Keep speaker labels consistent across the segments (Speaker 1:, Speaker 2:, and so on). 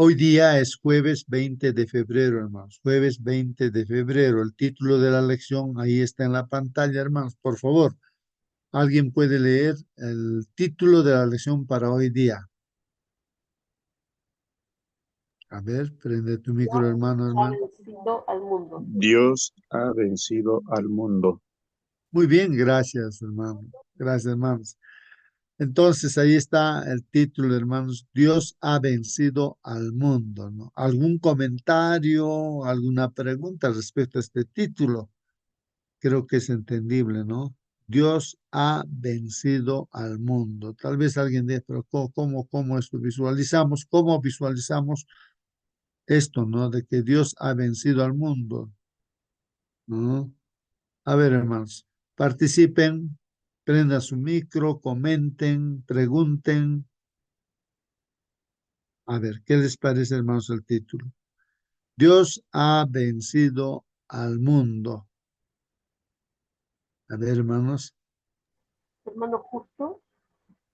Speaker 1: Hoy día es jueves 20 de febrero, hermanos. Jueves 20 de febrero. El título de la lección ahí está en la pantalla, hermanos. Por favor, ¿alguien puede leer el título de la lección para hoy día? A ver, prende tu micro,
Speaker 2: Dios
Speaker 1: hermano,
Speaker 2: ha
Speaker 1: hermano.
Speaker 2: vencido al mundo.
Speaker 3: Dios ha vencido al mundo.
Speaker 1: Muy bien, gracias, hermano. Gracias, hermanos. Entonces, ahí está el título, hermanos. Dios ha vencido al mundo, ¿no? ¿Algún comentario, alguna pregunta respecto a este título? Creo que es entendible, ¿no? Dios ha vencido al mundo. Tal vez alguien diga, pero ¿cómo esto visualizamos? ¿Cómo visualizamos esto, ¿no? De que Dios ha vencido al mundo, ¿no? A ver, hermanos, participen, prendan su micro, comenten, pregunten. A ver, ¿qué les parece, hermanos, el título? Dios ha vencido al mundo. A ver, hermanos.
Speaker 2: Hermano justo,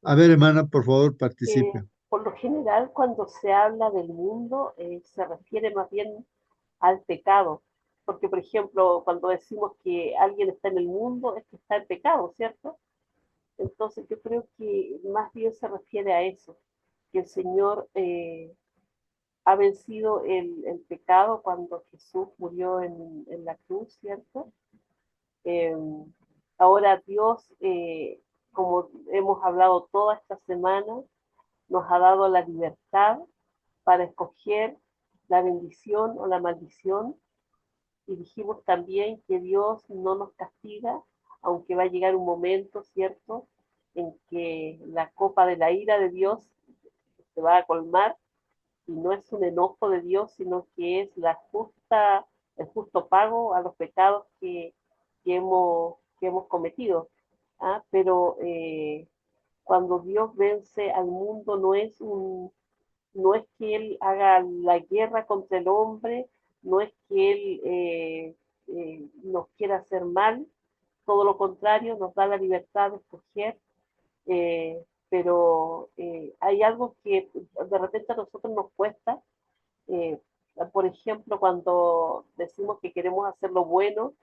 Speaker 1: A ver, hermana, por favor, participen.
Speaker 2: por lo general cuando se habla del mundo se refiere más bien al pecado, porque por ejemplo cuando decimos que alguien está en el mundo es que está en pecado, ¿cierto? Entonces yo creo que más bien se refiere a eso, que el Señor ha vencido el pecado cuando Jesús murió en la cruz, ¿cierto? Eh, Ahora Dios, como hemos hablado toda esta semana, nos ha dado la libertad para escoger la bendición o la maldición y dijimos también que Dios no nos castiga, aunque va a llegar un momento, ¿cierto?, en que la copa de la ira de Dios se va a colmar y no es un enojo de Dios, sino que es el justo pago a los pecados que hemos cometido. ¿Ah? Pero cuando Dios vence al mundo no es que Él haga la guerra contra el hombre, no es que Él nos quiera hacer mal, todo lo contrario, nos da la libertad de escoger, pero hay algo que de repente a nosotros nos cuesta, eh, por ejemplo, cuando decimos que queremos hacer lo bueno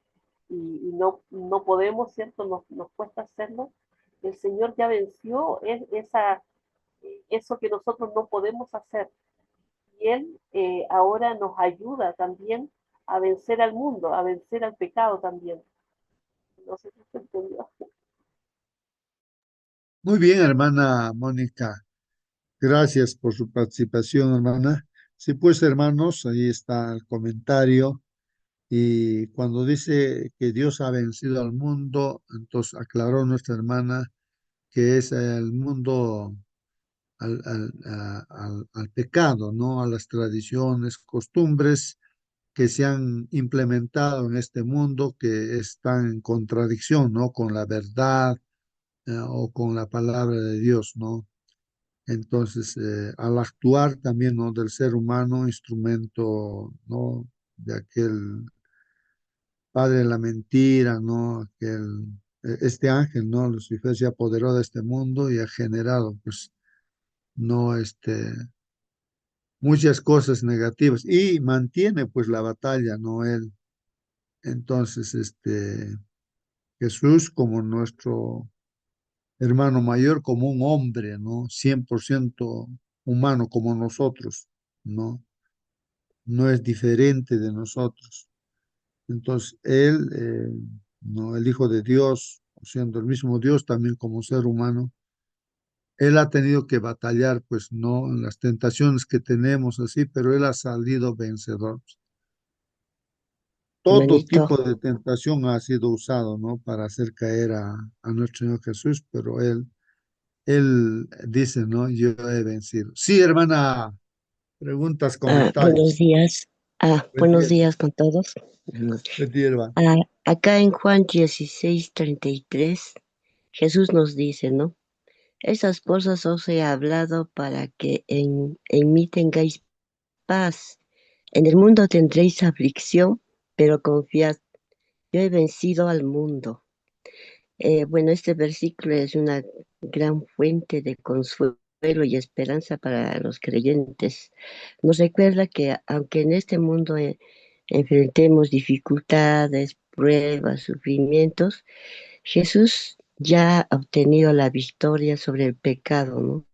Speaker 2: y no podemos, ¿cierto? Nos cuesta hacerlo. El Señor ya venció eso que nosotros no podemos hacer. Y Él ahora nos ayuda también a vencer al mundo, a vencer al pecado también. No sé si se entendió.
Speaker 1: Muy bien, hermana Mónica. Gracias por su participación, hermana. Sí, pues, hermanos, ahí está el comentario. Y cuando dice que Dios ha vencido al mundo, entonces aclaró nuestra hermana que es el mundo al pecado, ¿no? A las tradiciones, costumbres que se han implementado en este mundo que están en contradicción, ¿no? Con la verdad, o con la palabra de Dios, ¿no? Entonces, al actuar también, ¿no? Del ser humano, instrumento, ¿no? De aquel padre de la mentira, ¿no? Este ángel, ¿no? Lucifer se apoderó de este mundo y ha generado, pues, no, muchas cosas negativas y mantiene, pues, la batalla, ¿no? Él. Entonces, Jesús como nuestro hermano mayor, como un hombre, ¿no? 100% humano como nosotros, ¿no? No es diferente de nosotros. Entonces, él, no, el Hijo de Dios, siendo el mismo Dios también como ser humano, él ha tenido que batallar, pues no en las tentaciones que tenemos así, pero él ha salido vencedor. Todo
Speaker 4: Hermanito,
Speaker 1: tipo de tentación ha sido usado, ¿no? Para hacer caer a nuestro Señor Jesús, pero él dice, ¿no? Yo he vencido. Sí, hermana, preguntas,
Speaker 4: buenos
Speaker 1: comentarios.
Speaker 4: días.
Speaker 1: Buen
Speaker 4: Buenos
Speaker 1: día,
Speaker 4: días con todos. Buenos días.
Speaker 1: buen día, hermano.
Speaker 4: Acá en Juan 16:33, Jesús nos dice, ¿no? Esas cosas os he hablado para que en mí tengáis paz. En el mundo tendréis aflicción, pero confiad, yo he vencido al mundo. Bueno, este versículo es una gran fuente de consuelo y esperanza para los creyentes. Nos recuerda que aunque en este mundo enfrentemos dificultades, pruebas, sufrimientos, Jesús ya ha obtenido la victoria sobre el pecado, ¿no?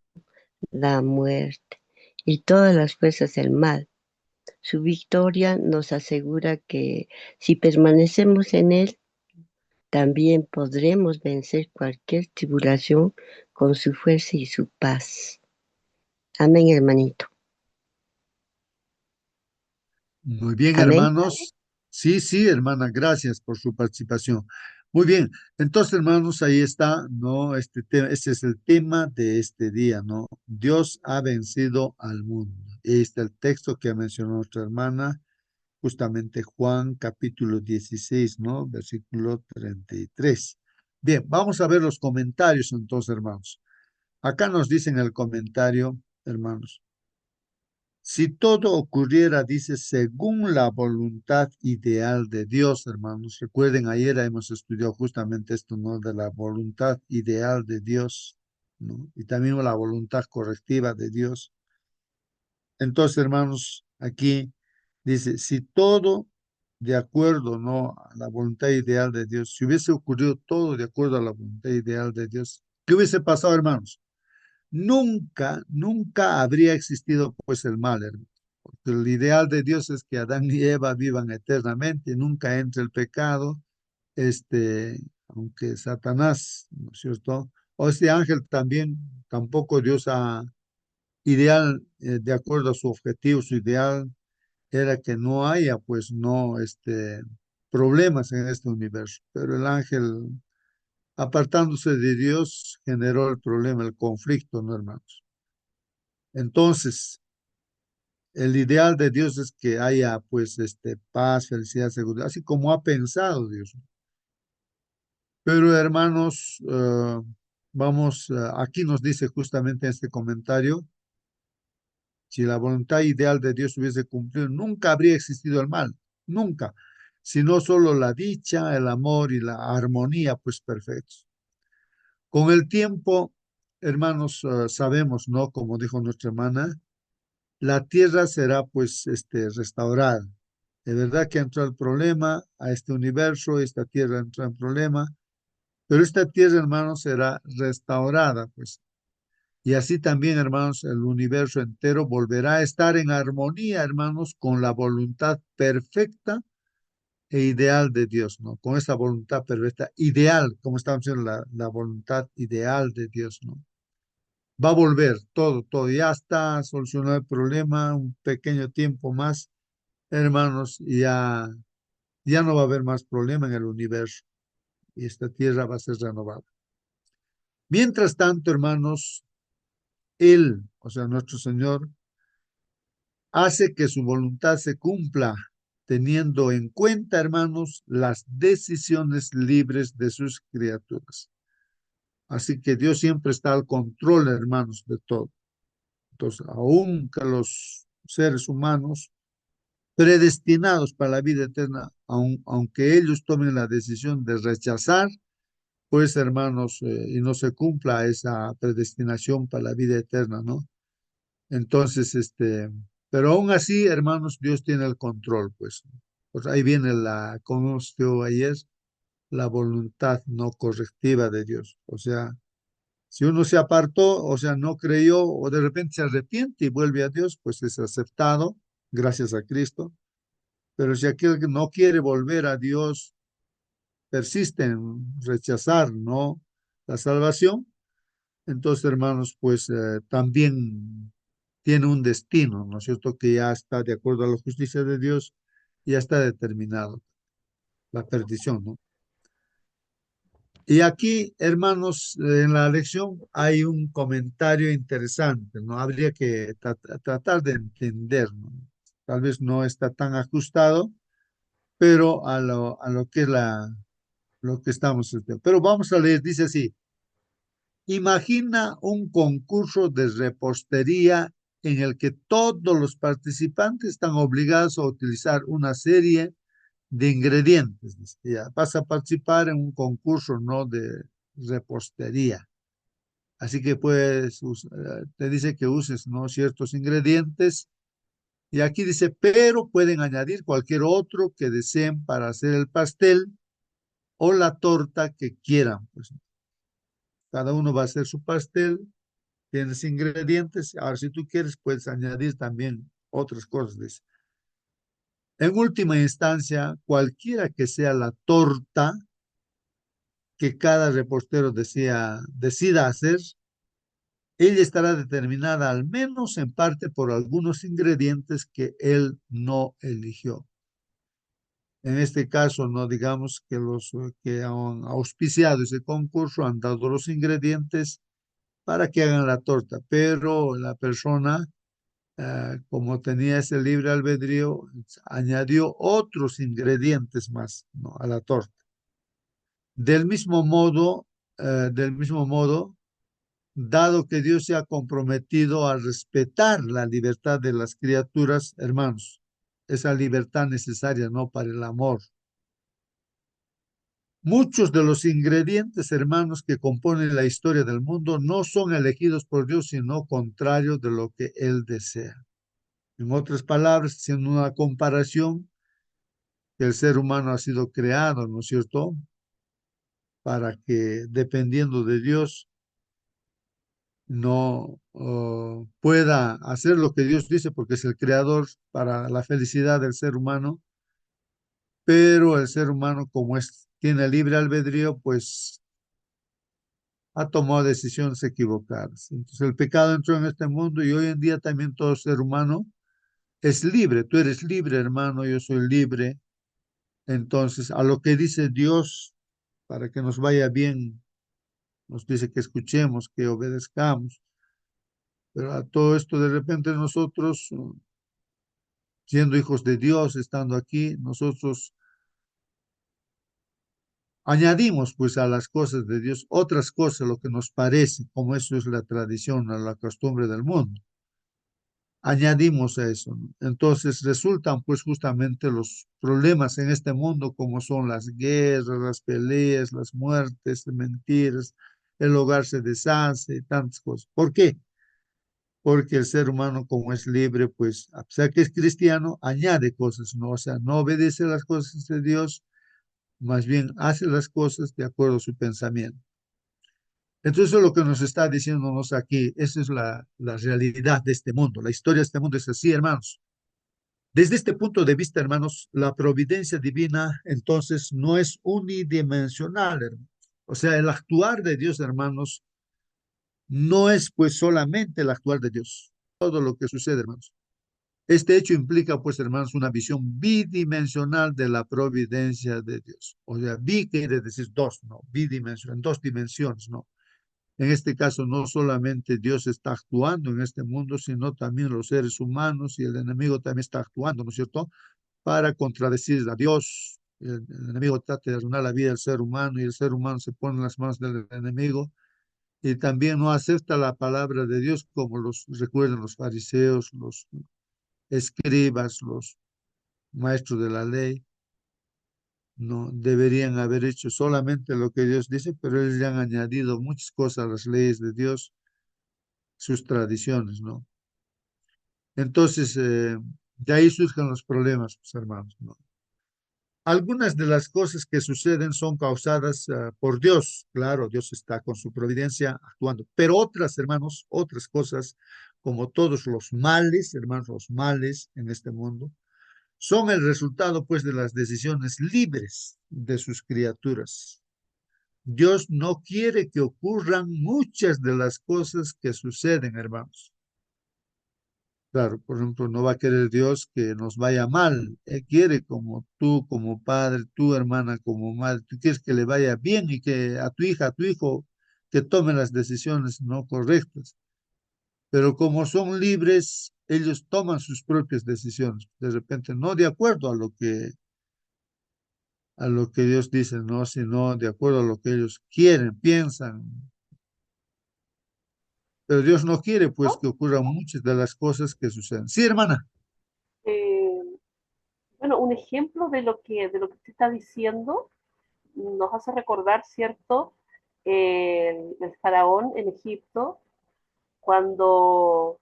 Speaker 4: La muerte y todas las fuerzas del mal. Su victoria nos asegura que si permanecemos en Él, también podremos vencer cualquier tribulación con su fuerza y su paz. Amén, hermanito.
Speaker 1: Muy bien,
Speaker 4: Amén.
Speaker 1: hermanos. Sí, sí, hermana, gracias por su participación. Muy bien, entonces, hermanos, ahí está, ¿no? Este es el tema de este día, ¿no? Dios ha vencido al mundo. Este es el texto que mencionó nuestra hermana, justamente Juan capítulo 16, ¿no? Versículo 33. Bien, vamos a ver los comentarios entonces, hermanos. Acá nos dicen el comentario, hermanos. Si todo ocurriera, dice, según la voluntad ideal de Dios, hermanos. Recuerden, ayer hemos estudiado justamente esto, ¿no? De la voluntad ideal de Dios, ¿no? Y también la voluntad correctiva de Dios. Entonces, hermanos, aquí dice, si todo de acuerdo, ¿no? A la voluntad ideal de Dios, si hubiese ocurrido todo de acuerdo a la voluntad ideal de Dios, ¿qué hubiese pasado, hermanos? Nunca, nunca habría existido pues el mal, hermano. Porque el ideal de Dios es que Adán y Eva vivan eternamente, nunca entre el pecado, aunque Satanás, ¿no es cierto? O este ángel también, tampoco Dios ha ideal, de acuerdo a su objetivo, su ideal era que no haya pues no, problemas en este universo. Pero el ángel, apartándose de Dios, generó el problema, el conflicto, ¿no, hermanos? Entonces, el ideal de Dios es que haya pues paz, felicidad, seguridad, así como ha pensado Dios. Pero hermanos, aquí nos dice justamente en este comentario, si la voluntad ideal de Dios hubiese cumplido, nunca habría existido el mal, nunca, sino solo la dicha, el amor y la armonía pues perfectos. Con el tiempo, hermanos, sabemos, ¿no? Como dijo nuestra hermana, la tierra será pues restaurada. De verdad que entró el problema a este universo, esta tierra entró en problema, pero esta tierra, hermanos, será restaurada, pues. Y así también, hermanos, el universo entero volverá a estar en armonía, hermanos, con la voluntad perfecta e ideal de Dios, ¿no? Con esa voluntad perfecta, ideal, como estamos diciendo, la voluntad ideal de Dios, ¿no? Va a volver todo, todo. Ya está solucionado el problema, un pequeño tiempo más, hermanos, y ya no va a haber más problema en el universo y esta tierra va a ser renovada. Mientras tanto, hermanos, Él, o sea, nuestro Señor, hace que su voluntad se cumpla, teniendo en cuenta, hermanos, las decisiones libres de sus criaturas. Así que Dios siempre está al control, hermanos, de todo. Entonces, aun que los seres humanos predestinados para la vida eterna, aunque ellos tomen la decisión de rechazar, pues hermanos, y no se cumpla esa predestinación para la vida eterna, ¿no? Entonces, pero aún así, hermanos, Dios tiene el control, pues. Pues ahí viene como estuvo ayer, la voluntad no correctiva de Dios. O sea, si uno se apartó, o sea, no creyó, o de repente se arrepiente y vuelve a Dios, pues es aceptado, gracias a Cristo. Pero si aquel que no quiere volver a Dios, persiste en rechazar, ¿no? La salvación, entonces, hermanos, pues también tiene un destino, ¿no es cierto? Que ya está de acuerdo a la justicia de Dios, ya está determinado la perdición, ¿no? Y aquí, hermanos, en la lección hay un comentario interesante, ¿no? Habría que tratar de entender, ¿no? Tal vez no está tan ajustado, pero a lo que es lo que estamos estudiando. Pero vamos a leer, dice así. Imagina un concurso de repostería en el que todos los participantes están obligados a utilizar una serie de ingredientes. Ya, vas a participar en un concurso, ¿no? De repostería. Así que pues te dice que uses, ¿no?, ciertos ingredientes. Y aquí dice, pero pueden añadir cualquier otro que deseen para hacer el pastel o la torta que quieran. Pues cada uno va a hacer su pastel, tienes ingredientes. Ahora, si tú quieres, puedes añadir también otras cosas. Dice. En última instancia, cualquiera que sea la torta que cada repostero decida hacer, ella estará determinada al menos en parte por algunos ingredientes que él no eligió. En este caso, no digamos que los que han auspiciado ese concurso han dado los ingredientes para que hagan la torta, pero la persona, como tenía ese libre albedrío, añadió otros ingredientes más, ¿no?, a la torta. Del mismo modo, dado que Dios se ha comprometido a respetar la libertad de las criaturas, hermanos, esa libertad necesaria, ¿no?, para el amor. Muchos de los ingredientes, hermanos, que componen la historia del mundo no son elegidos por Dios, sino contrarios de lo que Él desea. En otras palabras, haciendo una comparación, que el ser humano ha sido creado, ¿no es cierto?, para que, dependiendo de Dios, no pueda hacer lo que Dios dice, porque es el creador para la felicidad del ser humano, pero el ser humano, como tiene libre albedrío, pues ha tomado decisiones equivocadas. Entonces el pecado entró en este mundo y hoy en día también todo ser humano es libre. Tú eres libre, hermano, yo soy libre. Entonces, a lo que dice Dios, para que nos vaya bien, nos dice que escuchemos, que obedezcamos. Pero a todo esto de repente nosotros, siendo hijos de Dios, estando aquí, nosotros añadimos pues a las cosas de Dios otras cosas, lo que nos parece, como eso es la tradición, la costumbre del mundo. Añadimos a eso, ¿no? Entonces resultan pues justamente los problemas en este mundo, como son las guerras, las peleas, las muertes, mentiras, el hogar se deshace y tantas cosas. ¿Por qué? Porque el ser humano, como es libre, pues a pesar que es cristiano, añade cosas, ¿no? O sea, no obedece las cosas de Dios, más bien hace las cosas de acuerdo a su pensamiento. Entonces, lo que nos está diciéndonos aquí, esa es la realidad de este mundo. La historia de este mundo es así, hermanos. Desde este punto de vista, hermanos, la providencia divina entonces no es unidimensional, hermanos. O sea, el actuar de Dios, hermanos, no es pues solamente el actuar de Dios, todo lo que sucede, hermanos. Este hecho implica, pues, hermanos, una visión bidimensional de la providencia de Dios. O sea, bi quiere decir dos, ¿no? Bidimensional, en dos dimensiones, ¿no? En este caso, no solamente Dios está actuando en este mundo, sino también los seres humanos y el enemigo también está actuando, ¿no es cierto?, para contradecir a Dios. El enemigo trata de arruinar la vida del ser humano y el ser humano se pone en las manos del enemigo y también no acepta la palabra de Dios como los recuerdan los fariseos, los escribas, los maestros de la ley. No deberían haber hecho solamente lo que Dios dice, pero ellos ya han añadido muchas cosas a las leyes de Dios, sus tradiciones, ¿no? Entonces, de ahí surgen los problemas, pues, hermanos, ¿no? Algunas de las cosas que suceden son causadas por Dios. Claro, Dios está con su providencia actuando. Pero otras, hermanos, otras cosas, como todos los males, hermanos, los males en este mundo, son el resultado, pues, de las decisiones libres de sus criaturas. Dios no quiere que ocurran muchas de las cosas que suceden, hermanos. Claro, por ejemplo, no va a querer Dios que nos vaya mal. Él quiere como tú, como padre, tu hermana, como madre, tú quieres que le vaya bien y que a tu hija, a tu hijo, que tomen las decisiones no correctas. Pero como son libres, ellos toman sus propias decisiones. De repente, no de acuerdo a lo que Dios dice, no, sino de acuerdo a lo que ellos quieren, piensan. Pero Dios no quiere, pues,
Speaker 2: ¿No?
Speaker 1: que ocurran muchas de las cosas que suceden. Sí, hermana.
Speaker 2: Eh, bueno, un ejemplo de lo que usted está diciendo nos hace recordar, ¿cierto? el faraón en Egipto, cuando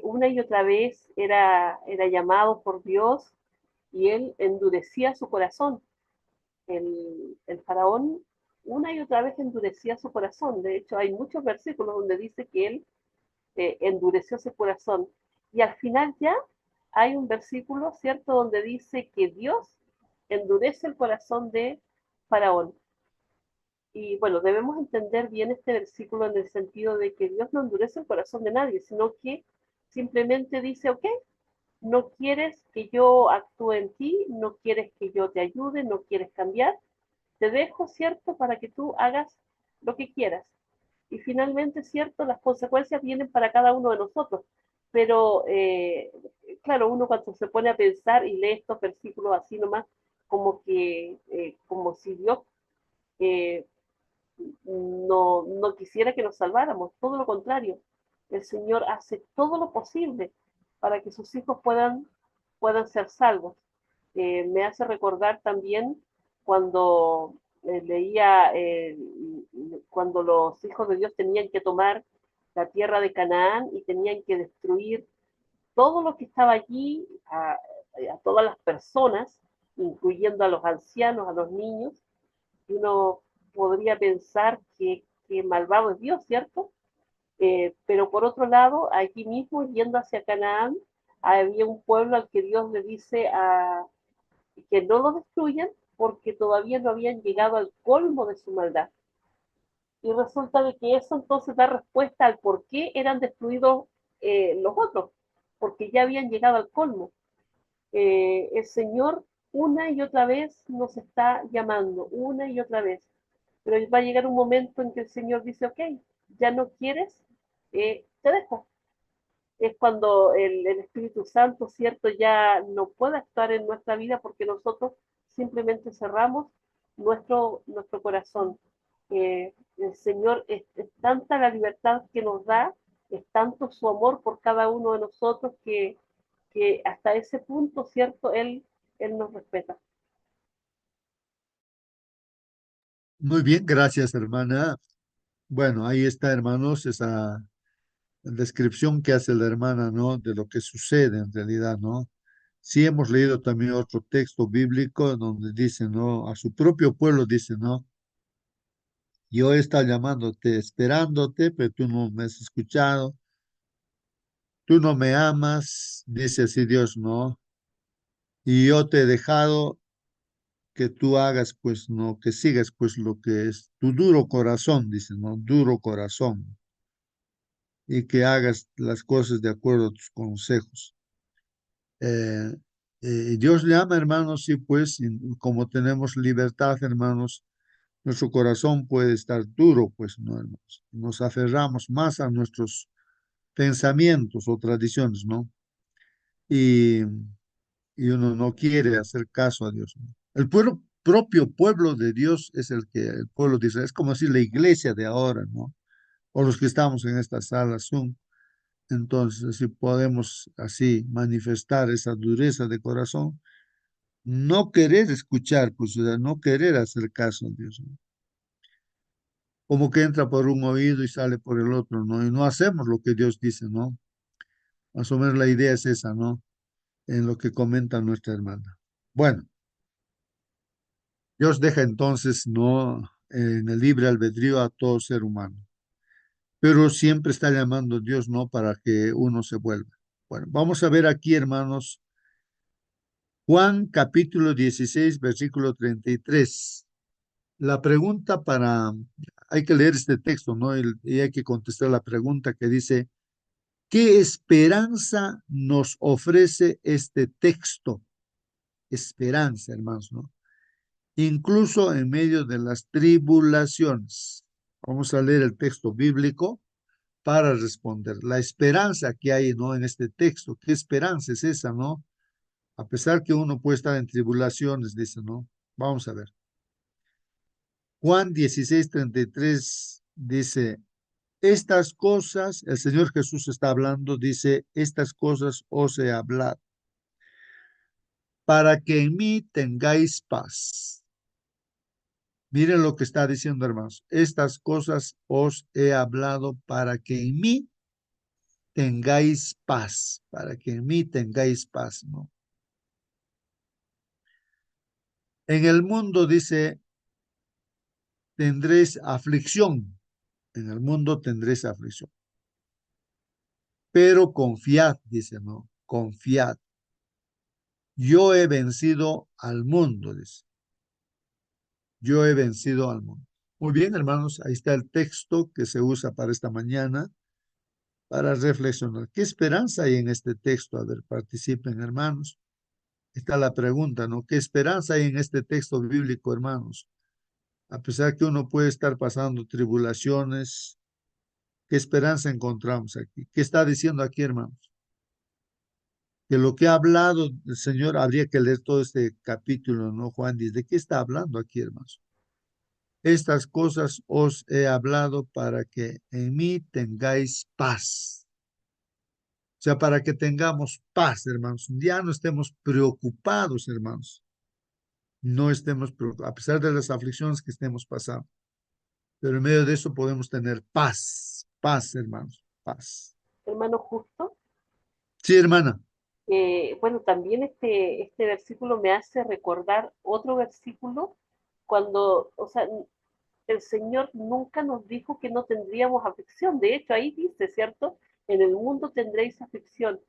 Speaker 2: una y otra vez era llamado por Dios y él endurecía su corazón. El faraón una y otra vez endurecía su corazón. De hecho, hay muchos versículos donde dice que él endureció su corazón. Y al final ya hay un versículo, ¿cierto?, donde dice que Dios endurece el corazón de Faraón. Y bueno, debemos entender bien este versículo en el sentido de que Dios no endurece el corazón de nadie, sino que simplemente dice, ok, no quieres que yo actúe en ti, no quieres que yo te ayude, no quieres cambiar, te dejo, ¿cierto?, para que tú hagas lo que quieras. Y finalmente, ¿cierto?, las consecuencias vienen para cada uno de nosotros. Pero, claro, uno cuando se pone a pensar y lee estos versículos así nomás, como si Dios eh, no quisiera que nos salváramos, todo lo contrario. El Señor hace todo lo posible para que sus hijos puedan ser salvos. Me hace recordar también cuando leía, cuando los hijos de Dios tenían que tomar la tierra de Canaán y tenían que destruir todo lo que estaba allí, a todas las personas, incluyendo a los ancianos, a los niños, y uno podría pensar que malvado es Dios, ¿cierto? Pero por otro lado, aquí mismo, yendo hacia Canaán, había un pueblo al que Dios le dice que no lo destruyan porque todavía no habían llegado al colmo de su maldad. Y resulta de que eso entonces da respuesta al por qué eran destruidos los otros, porque ya habían llegado al colmo. El Señor una y otra vez nos está llamando, una y otra vez. Pero va a llegar un momento en que el Señor dice, ok, ya no quieres, te dejo. Es cuando el Espíritu Santo, ¿cierto?, ya no puede actuar en nuestra vida porque nosotros simplemente cerramos nuestro corazón. El Señor es tanta la libertad que nos da, es tanto su amor por cada uno de nosotros que hasta ese punto, ¿cierto?, Él nos respeta.
Speaker 1: Muy bien, gracias, hermana. Bueno, ahí está, hermanos, esa descripción que hace la hermana, ¿no? De lo que sucede en realidad, ¿no? Sí hemos leído también otro texto bíblico donde dice, ¿no? A su propio pueblo dice, ¿no? Yo he estado llamándote, esperándote, pero tú no me has escuchado, tú no me amas, dice así Dios, ¿no? Y yo te he dejado que tú hagas, pues, ¿no? Que sigas, pues, lo que es tu duro corazón, dice, ¿no? Duro corazón, y que hagas las cosas de acuerdo a tus consejos. Eh, Dios le ama, hermanos, y pues, como tenemos libertad, hermanos, nuestro corazón puede estar duro, pues, ¿no, hermanos? Nos aferramos más a nuestros pensamientos o tradiciones, ¿no? Y, y uno no quiere hacer caso a Dios, ¿no? El propio pueblo de Dios es el pueblo de Israel, es como decir la iglesia de ahora, ¿no? O los que estamos en esta sala son. Entonces, si podemos así manifestar esa dureza de corazón, no querer escuchar, pues, o sea, no querer hacer caso a Dios, ¿no? Como que entra por un oído y sale por el otro, ¿no? Y no hacemos lo que Dios dice, ¿no? Más o menos la idea es esa, ¿no? En lo que comenta nuestra hermana. Bueno, Dios deja entonces, ¿no? En el libre albedrío a todo ser humano, pero siempre está llamando Dios, ¿no? Para que uno se vuelva. Bueno, vamos a ver aquí, hermanos, Juan capítulo 16, versículo 33. La pregunta hay que leer este texto, ¿no? Y hay que contestar la pregunta que dice, ¿qué esperanza nos ofrece este texto? Esperanza, hermanos, ¿no? Incluso en medio de las tribulaciones. Vamos a leer el texto bíblico para responder. La esperanza que hay, ¿no? En este texto, ¿qué esperanza es esa, no? A pesar que uno puede estar en tribulaciones, dice, ¿no? Vamos a ver. Juan 16:33 dice, estas cosas, el Señor Jesús está hablando, dice, estas cosas os he hablado, para que en mí tengáis paz. Miren lo que está diciendo, hermanos. Estas cosas os he hablado para que en mí tengáis paz, para que en mí tengáis paz, ¿no? En el mundo dice, tendréis aflicción, en el mundo tendréis aflicción, pero confiad, dice, ¿no? Confiad. Yo he vencido al mundo, dice. Yo he vencido al mundo. Muy bien, hermanos, ahí está el texto que se usa para esta mañana, para reflexionar. ¿Qué esperanza hay en este texto? A ver, participen, hermanos. Está la pregunta, ¿no? ¿Qué esperanza hay en este texto bíblico, hermanos? A pesar que uno puede estar pasando tribulaciones, ¿qué esperanza encontramos aquí? ¿Qué está diciendo aquí, hermanos? Que lo que ha hablado el Señor, habría que leer todo este capítulo, ¿no, Juan? ¿De qué está hablando aquí, hermanos? Estas cosas os he hablado para que en mí tengáis paz. O sea, para que tengamos paz, hermanos. Ya no estemos preocupados, hermanos. No estemos preocupados, a pesar de las aflicciones que estemos pasando. Pero en medio de eso podemos tener paz. Paz, hermanos. Paz.
Speaker 2: Hermano justo.
Speaker 1: Sí, hermana.
Speaker 2: Bueno, también este versículo me hace recordar otro versículo cuando, o sea, el Señor nunca nos dijo que no tendríamos aflicción. De hecho, ahí dice, ¿cierto? En el mundo tendréis aflicción.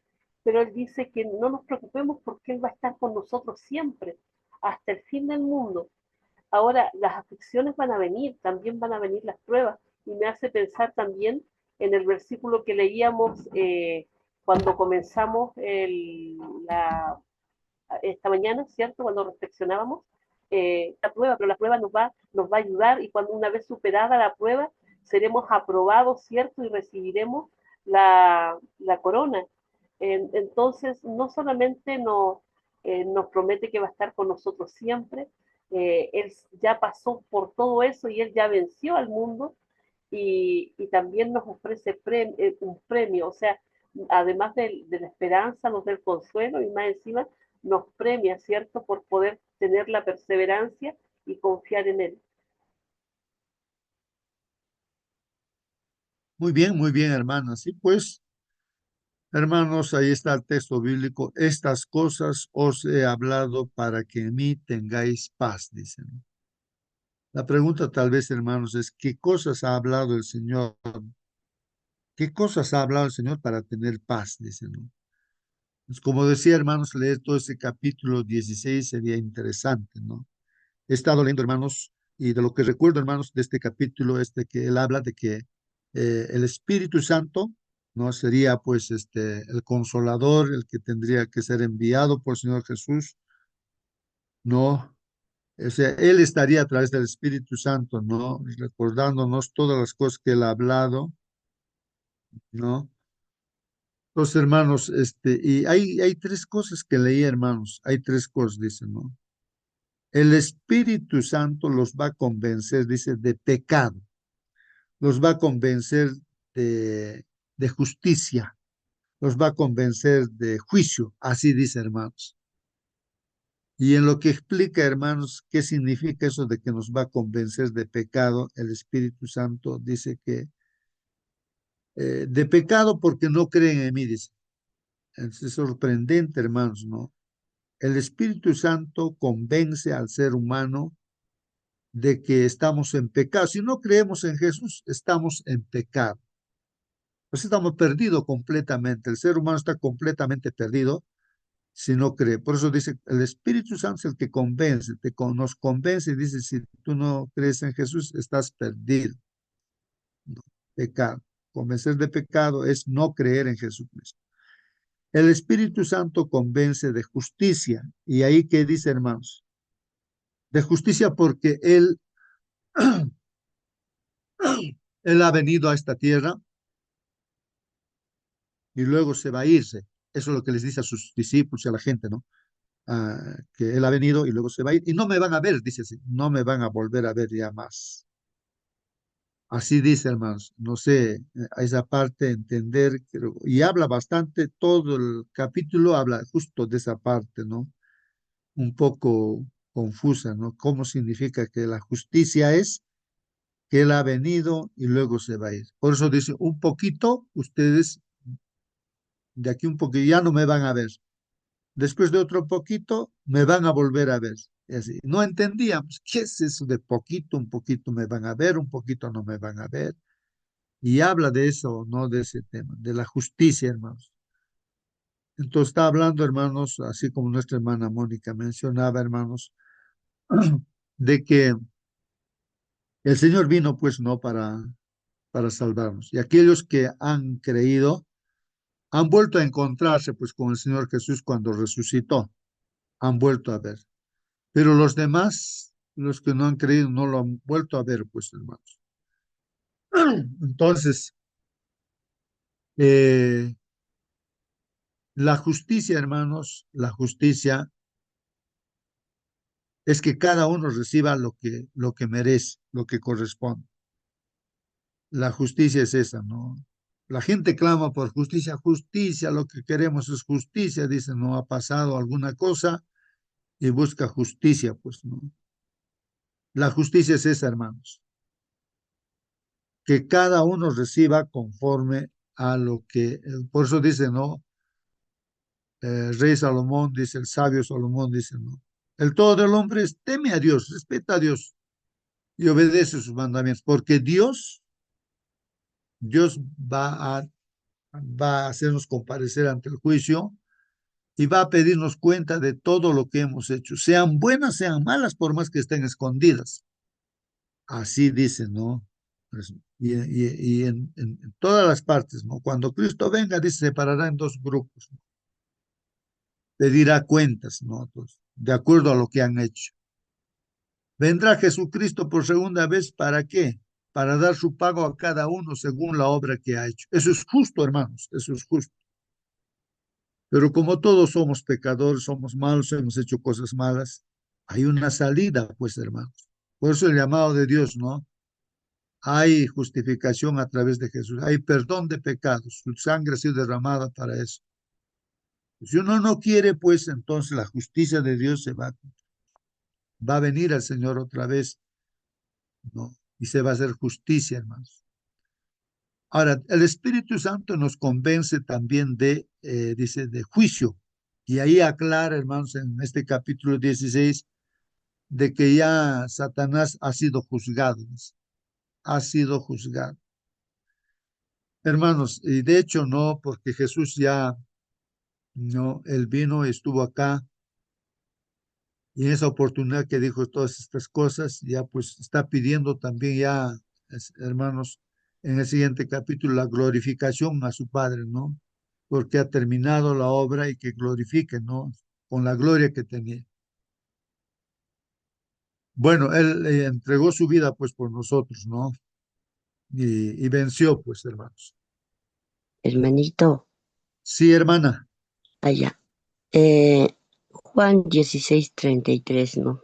Speaker 2: Pero Él dice que no nos preocupemos porque Él va a estar con nosotros siempre, hasta el fin del mundo. Ahora, las aflicciones van a venir, también van a venir las pruebas. Y me hace pensar también en el versículo que leíamos cuando comenzamos esta mañana, ¿cierto? Cuando reflexionábamos, la prueba, pero la prueba nos va a ayudar y cuando una vez superada la prueba, seremos aprobados, ¿cierto? Y recibiremos la corona. Entonces, no solamente nos promete que va a estar con nosotros siempre, Él ya pasó por todo eso y Él ya venció al mundo y también nos ofrece un premio, o sea, además de la esperanza, nos da el consuelo y más encima nos premia, ¿cierto?, por poder tener la perseverancia y confiar en Él.
Speaker 1: Muy bien, hermana. Sí, pues, hermanos, ahí está el texto bíblico. Estas cosas os he hablado para que en mí tengáis paz, dicen. La pregunta tal vez, hermanos, es ¿qué cosas ha hablado el Señor? ¿Qué cosas ha hablado el Señor para tener paz? Dicen, ¿no? Pues como decía, hermanos, leer todo ese capítulo 16 sería interesante, ¿no? He estado leyendo, hermanos, y de lo que recuerdo, hermanos, de este capítulo, que él habla de que el Espíritu Santo, ¿no? Sería, pues, el consolador, el que tendría que ser enviado por el Señor Jesús, ¿no? O sea, Él estaría a través del Espíritu Santo, ¿no? Recordándonos todas las cosas que Él ha hablado, ¿no? Entonces, hermanos, y hay tres cosas que leí, hermanos, hay tres cosas, dice, ¿no? El Espíritu Santo los va a convencer, dice, de pecado, los va a convencer de justicia, los va a convencer de juicio, así dice, hermanos. Y en lo que explica, hermanos, qué significa eso de que nos va a convencer de pecado, el Espíritu Santo dice que de pecado porque no creen en mí, dice. Es sorprendente, hermanos, ¿no? El Espíritu Santo convence al ser humano de que estamos en pecado. Si no creemos en Jesús, estamos en pecado. Pues estamos perdidos completamente. El ser humano está completamente perdido si no cree. Por eso dice, el Espíritu Santo es el que convence, nos convence y dice, si tú no crees en Jesús, estás perdido. No, pecado. Convencer de pecado es no creer en Jesucristo. El Espíritu Santo convence de justicia. Y ahí que dice, hermanos, de justicia porque Él ha venido a esta tierra y luego se va a irse. Eso es lo que les dice a sus discípulos y a la gente, ¿no? Que Él ha venido y luego se va a ir. Y no me van a ver, dice así, no me van a volver a ver ya más. Así dice, hermanos. No sé, a esa parte entender, y habla bastante, todo el capítulo habla justo de esa parte, ¿no? Un poco confusa, ¿no? ¿Cómo significa que la justicia es que Él ha venido y luego se va a ir? Por eso dice, un poquito, ustedes de aquí un poquito ya no me van a ver. Después de otro poquito, me van a volver a ver. Y así. No entendíamos, ¿qué es eso de poquito? Un poquito me van a ver, un poquito no me van a ver. Y habla de eso, no de ese tema, de la justicia, hermanos. Entonces está hablando, hermanos, así como nuestra hermana Mónica mencionaba, hermanos, de que el Señor vino, pues, no para salvarnos. Y aquellos que han creído han vuelto a encontrarse, pues, con el Señor Jesús cuando resucitó. Han vuelto a ver. Pero los demás, los que no han creído, no lo han vuelto a ver, pues, hermanos. Entonces, eh, la justicia, hermanos, la justicia es que cada uno reciba lo que merece, lo que corresponde. La justicia es esa, ¿no? La gente clama por justicia, justicia, lo que queremos es justicia, dice, no ha pasado alguna cosa y busca justicia, pues, ¿no? La justicia es esa, hermanos, que cada uno reciba conforme a lo que, por eso dice, ¿no? Rey Salomón dice, el sabio Salomón dice, ¿no? El todo del hombre es teme a Dios, respeta a Dios y obedece sus mandamientos, porque Dios va a hacernos comparecer ante el juicio y va a pedirnos cuenta de todo lo que hemos hecho, sean buenas, sean malas, por más que estén escondidas. Así dice, ¿no? Pues, y en todas las partes, ¿no? Cuando Cristo venga, dice, se separará en dos grupos, ¿no? Pedirá cuentas, ¿no? Pues, de acuerdo a lo que han hecho. Vendrá Jesucristo por segunda vez, ¿para qué? Para dar su pago a cada uno según la obra que ha hecho. Eso es justo, hermanos, eso es justo. Pero como todos somos pecadores, somos malos, hemos hecho cosas malas, hay una salida, pues, hermanos. Por eso el llamado de Dios, ¿no? Hay justificación a través de Jesús, hay perdón de pecados, su sangre ha sido derramada para eso. Si uno no quiere, pues entonces la justicia de Dios va a venir al Señor otra vez, ¿no? Y se va a hacer justicia, hermanos. Ahora, el Espíritu Santo nos convence también dice, de juicio. Y ahí aclara, hermanos, en este capítulo 16, de que ya Satanás ha sido juzgado, dice, ha sido juzgado. Hermanos, y de hecho no, porque Jesús ya, no, él vino, estuvo acá, y en esa oportunidad que dijo todas estas cosas, ya pues está pidiendo también ya, hermanos, en el siguiente capítulo, la glorificación a su Padre, ¿no? Porque ha terminado la obra y que glorifique, ¿no? Con la gloria que tenía. Bueno, él entregó su vida pues por nosotros, ¿no? Y venció, pues, hermanos.
Speaker 4: Hermanito,
Speaker 1: Sí, hermana.
Speaker 4: allá. Juan 16:33, ¿no?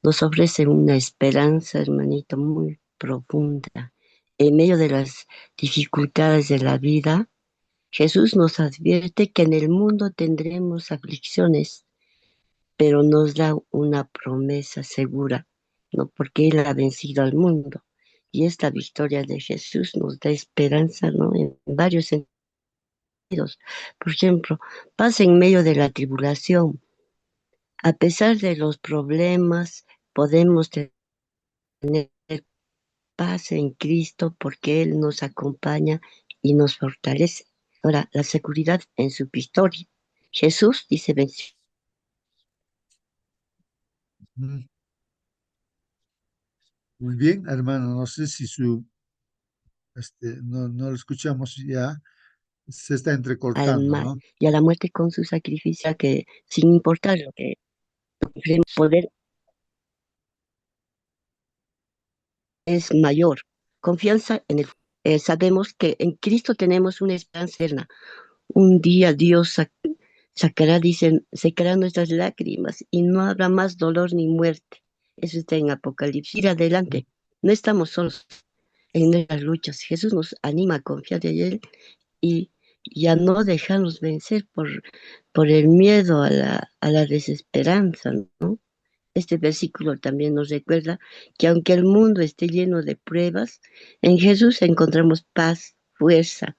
Speaker 4: Nos ofrece una esperanza, hermanito, muy profunda. En medio de las dificultades de la vida, Jesús nos advierte que en el mundo tendremos aflicciones, pero nos da una promesa segura, ¿no? Porque Él ha vencido al mundo. Y esta victoria de Jesús nos da esperanza, ¿no? En varios sentidos. Por ejemplo, paz en medio de la tribulación. A pesar de los problemas, podemos tener paz en Cristo porque Él nos acompaña y nos fortalece. Ahora, la seguridad en su victoria. Jesús dice, venció.
Speaker 1: Mm, muy bien, hermano. No sé si no lo escuchamos ya. Se está
Speaker 4: Al
Speaker 1: entrecortando,
Speaker 4: mal
Speaker 1: ¿no?
Speaker 4: y a la muerte con su sacrificio, que sin importar lo que queremos, poder es mayor. Confianza en el sabemos que en Cristo tenemos una esperanza eterna. Un día Dios sacará, dicen, secará nuestras lágrimas y no habrá más dolor ni muerte. Eso está en Apocalipsis. Ir adelante. No estamos solos en nuestras luchas. Jesús nos anima a confiar en Él y a no dejarnos vencer por el miedo a la desesperanza, ¿no? este versículo también nos recuerda que aunque el mundo esté lleno de pruebas, en Jesús encontramos paz, fuerza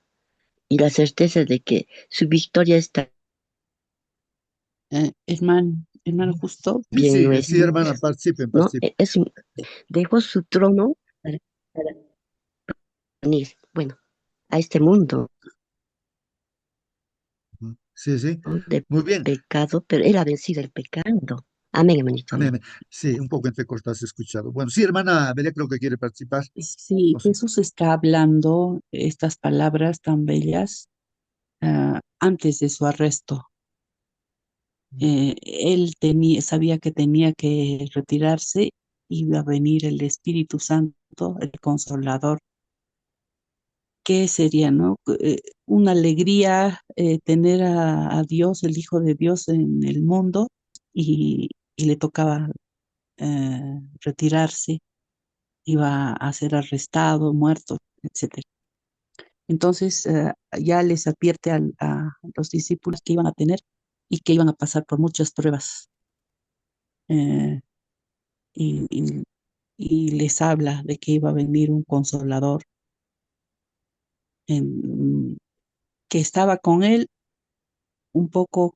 Speaker 4: y la certeza de que su victoria está
Speaker 5: Hermano Justo,
Speaker 1: Sí,
Speaker 4: bien
Speaker 1: sí, sí,
Speaker 4: nuestra,
Speaker 1: hermana, participen,
Speaker 4: ¿no?
Speaker 1: participen.
Speaker 4: Dejó su trono para venir, bueno, a este mundo,
Speaker 1: Sí, sí,
Speaker 4: ¿no? De
Speaker 1: muy bien.
Speaker 4: pecado, pero él ha vencido el pecado. Amén, hermanito,
Speaker 1: Amén,
Speaker 4: amén.
Speaker 1: amén. Sí, un poco entrecortado, has escuchado. Bueno, sí, hermana Belia, creo que quiere participar.
Speaker 5: sí,
Speaker 1: No sé.
Speaker 5: Jesús está hablando estas palabras tan bellas antes de su arresto. Él sabía que tenía que retirarse, iba a venir el Espíritu Santo, el Consolador. ¿Qué sería, no? Una alegría tener a Dios, el Hijo de Dios en el mundo y le tocaba retirarse, iba a ser arrestado, muerto, etcétera. Entonces ya les advierte a los discípulos que iban a tener y que iban a pasar por muchas pruebas. eh, y, y- y les habla de que iba a venir un consolador en- que estaba con él un poco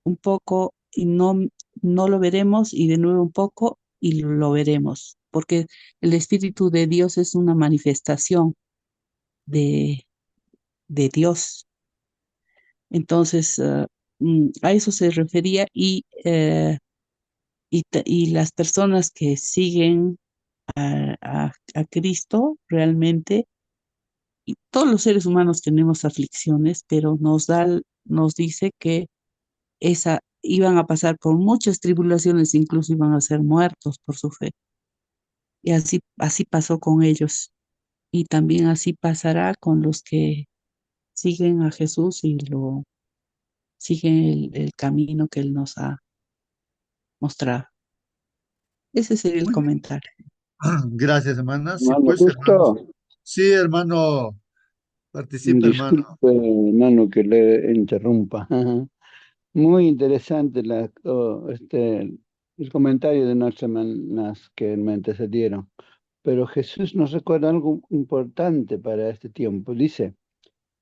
Speaker 5: un poco y no lo veremos y de nuevo un poco y lo veremos, porque el Espíritu de Dios es una manifestación de, de Dios. Entonces, a eso se refería y las personas que siguen a Cristo realmente, y todos los seres humanos tenemos aflicciones, pero nos dice que iban a pasar por muchas tribulaciones, incluso iban a ser muertos por su fe. Y así pasó con ellos. Y también así pasará con los que siguen a Jesús y siguen el camino que Él nos ha mostrado. Ese sería el
Speaker 1: Muy bien.
Speaker 5: comentario.
Speaker 1: Gracias, hermana. Sí,
Speaker 3: Hermano
Speaker 1: pues, hermanos.
Speaker 3: Justo,
Speaker 1: Sí, hermano, participe, hermano.
Speaker 3: disculpe, hermano, que le interrumpa. Muy interesante el comentario de nuestras hermanas que me antecedieron. Pero Jesús nos recuerda algo importante para este tiempo. Dice,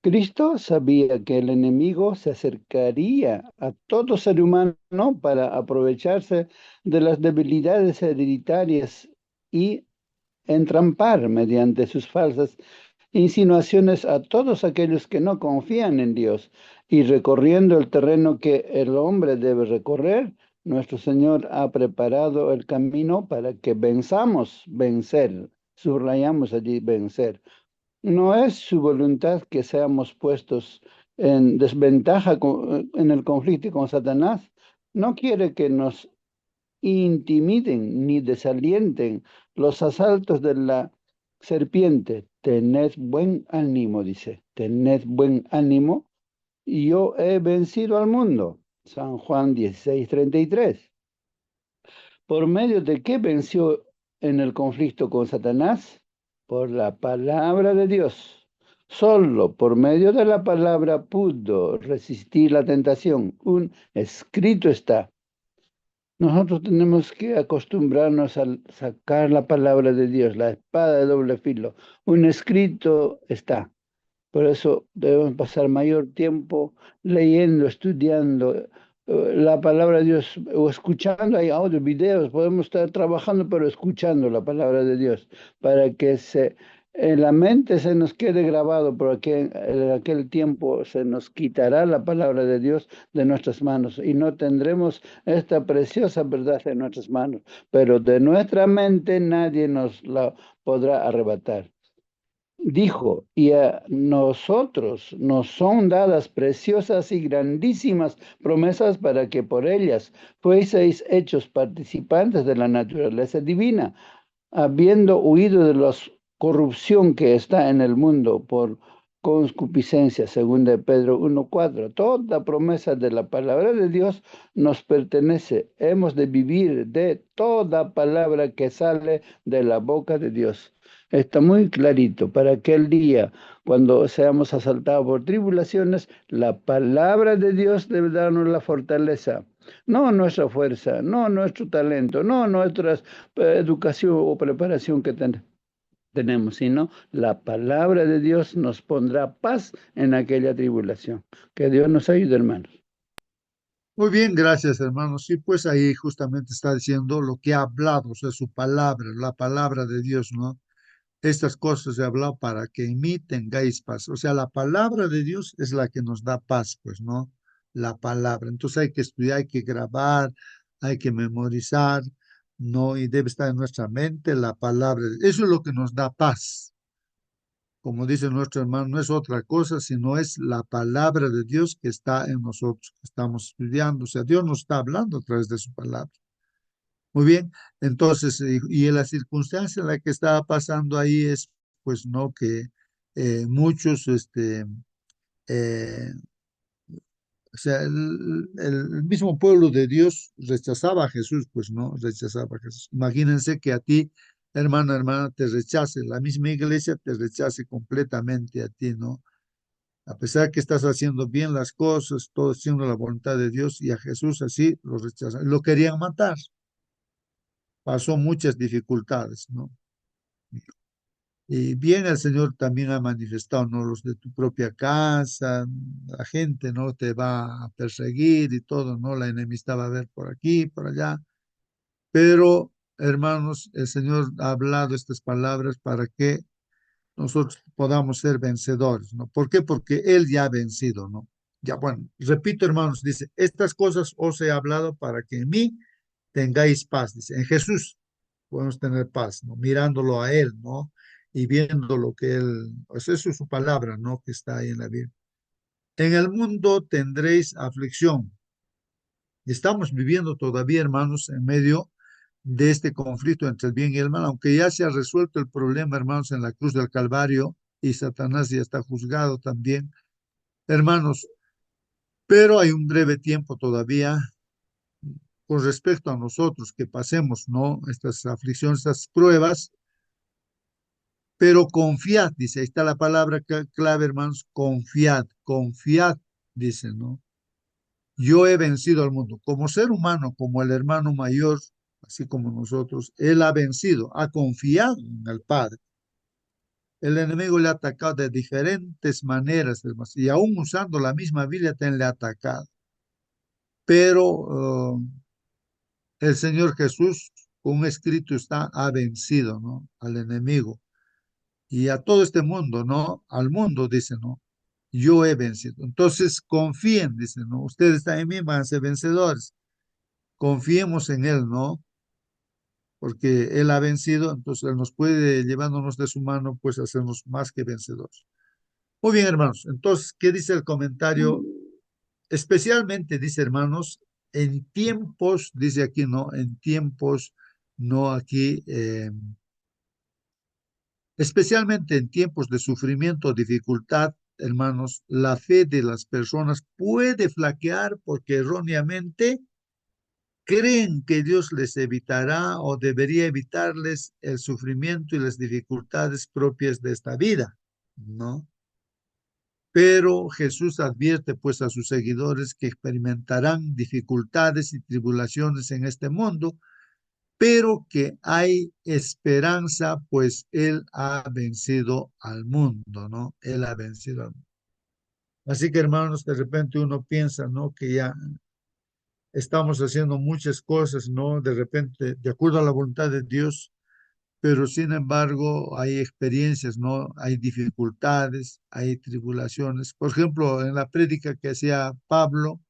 Speaker 3: Cristo sabía que el enemigo se acercaría a todo ser humano para aprovecharse de las debilidades hereditarias y entrampar mediante sus falsas insinuaciones a todos aquellos que no confían en Dios y recorriendo el terreno que el hombre debe recorrer, nuestro Señor ha preparado el camino para que vencer. Subrayamos allí vencer. No es su voluntad que seamos puestos en desventaja en el conflicto con Satanás. No quiere que nos intimiden ni desalienten los asaltos de la serpiente. Tened buen ánimo, dice. Tened buen ánimo. Yo he vencido al mundo. San Juan 16:33. ¿Por medio de qué venció en el conflicto con Satanás? Por la palabra de Dios. Solo por medio de la palabra pudo resistir la tentación. Un escrito está. Nosotros tenemos que acostumbrarnos a sacar la palabra de Dios, la espada de doble filo. Un escrito está. Por eso debemos pasar mayor tiempo leyendo, estudiando la palabra de Dios o escuchando, hay audio, videos, podemos estar trabajando pero escuchando la palabra de Dios para que en la mente se nos quede grabado, porque en aquel tiempo se nos quitará la palabra de Dios de nuestras manos y no tendremos esta preciosa verdad en nuestras manos, pero de nuestra mente nadie nos la podrá arrebatar. Dijo, y a nosotros nos son dadas preciosas y grandísimas promesas para que por ellas fueseis hechos participantes de la naturaleza divina, habiendo huido de la corrupción que está en el mundo por concupiscencia, según de Pedro 1:4. Toda promesa de la palabra de Dios nos pertenece. Hemos de vivir de toda palabra que sale de la boca de Dios. Está muy clarito para aquel día cuando seamos asaltados por tribulaciones, la palabra de Dios debe darnos la fortaleza. no nuestra fuerza, no nuestro talento, no nuestra educación o preparación que tenemos, sino la palabra de Dios nos pondrá paz en aquella tribulación. Que Dios nos ayude, hermanos.
Speaker 1: Muy bien, gracias, hermano. Sí, pues ahí justamente está diciendo lo que ha hablado, o sea, su palabra, la palabra de Dios, ¿no? Estas cosas he hablado para que en mí tengáis paz. O sea, la palabra de Dios es la que nos da paz, pues, ¿no? La palabra. Entonces hay que estudiar, hay que grabar, hay que memorizar, ¿no? Y debe estar en nuestra mente la palabra. Eso es lo que nos da paz. Como dice nuestro hermano, no es otra cosa, sino es la palabra de Dios que está en nosotros, que estamos estudiando. O sea, Dios nos está hablando a través de su palabra. Muy bien, entonces, y en la circunstancia en la que estaba pasando ahí es, pues, no, que muchos, eh, o sea, el mismo pueblo de Dios rechazaba a Jesús, pues, no, rechazaba a Jesús. Imagínense que a ti, hermana, te rechace, la misma iglesia te rechace completamente a ti, ¿no? A pesar que estás haciendo bien las cosas, todo haciendo la voluntad de Dios, y a Jesús así lo rechazan. Lo querían matar, pasó muchas dificultades, ¿no? Y bien el Señor también ha manifestado, ¿no? Los de tu propia casa, la gente, ¿no? Te va a perseguir y todo, ¿no? La enemistad va a ver por aquí, por allá. Pero, hermanos, el Señor ha hablado estas palabras para que nosotros podamos ser vencedores, ¿no? ¿Por qué? Porque Él ya ha vencido, ¿no? Ya, bueno, repito, hermanos, dice, estas cosas os he hablado para que en mí tengáis paz, dice, en Jesús podemos tener paz, ¿no? Mirándolo a Él, ¿no? Y viendo lo que Él, pues eso es su palabra, ¿no? Que está ahí en la Biblia. En el mundo tendréis aflicción. Y estamos viviendo todavía, hermanos, en medio de este conflicto entre el bien y el mal, aunque ya se ha resuelto el problema, hermanos, en la cruz del Calvario y Satanás ya está juzgado también, hermanos, pero hay un breve tiempo todavía con respecto a nosotros que pasemos, ¿no? Estas aflicciones, estas pruebas, pero confiad, dice, ahí está la palabra clave, hermanos, confiad, dice, ¿no? Yo he vencido al mundo. Como ser humano, como el hermano mayor, así como nosotros, él ha vencido, ha confiado en el Padre. El enemigo le ha atacado de diferentes maneras, hermanos, y aún usando la misma Biblia, también le ha atacado. Pero el Señor Jesús, con un escrito está, ha vencido, ¿no? Al enemigo y a todo este mundo, ¿no? Al mundo, dice, ¿no? Yo he vencido. Entonces, confíen, dice, ¿no? Ustedes también van a ser vencedores. Confiemos en Él, ¿no? Porque Él ha vencido, entonces Él nos puede, llevándonos de su mano, pues hacernos más que vencedores. Muy bien, hermanos. Entonces, ¿qué dice el comentario? Especialmente, dice, hermanos, en tiempos, dice aquí, ¿no? En tiempos, no aquí, especialmente en tiempos de sufrimiento o dificultad, hermanos, la fe de las personas puede flaquear porque erróneamente creen que Dios les evitará o debería evitarles el sufrimiento y las dificultades propias de esta vida, ¿no? Pero Jesús advierte pues a sus seguidores que experimentarán dificultades y tribulaciones en este mundo, pero que hay esperanza, pues Él ha vencido al mundo, ¿no? Él ha vencido al mundo. Así que, hermanos, de repente uno piensa, ¿no? Que ya estamos haciendo muchas cosas, ¿no? De repente, de acuerdo a la voluntad de Dios, pero sin embargo hay experiencias, ¿no? Hay dificultades, hay tribulaciones. Por ejemplo, en la prédica que hacía Pablo,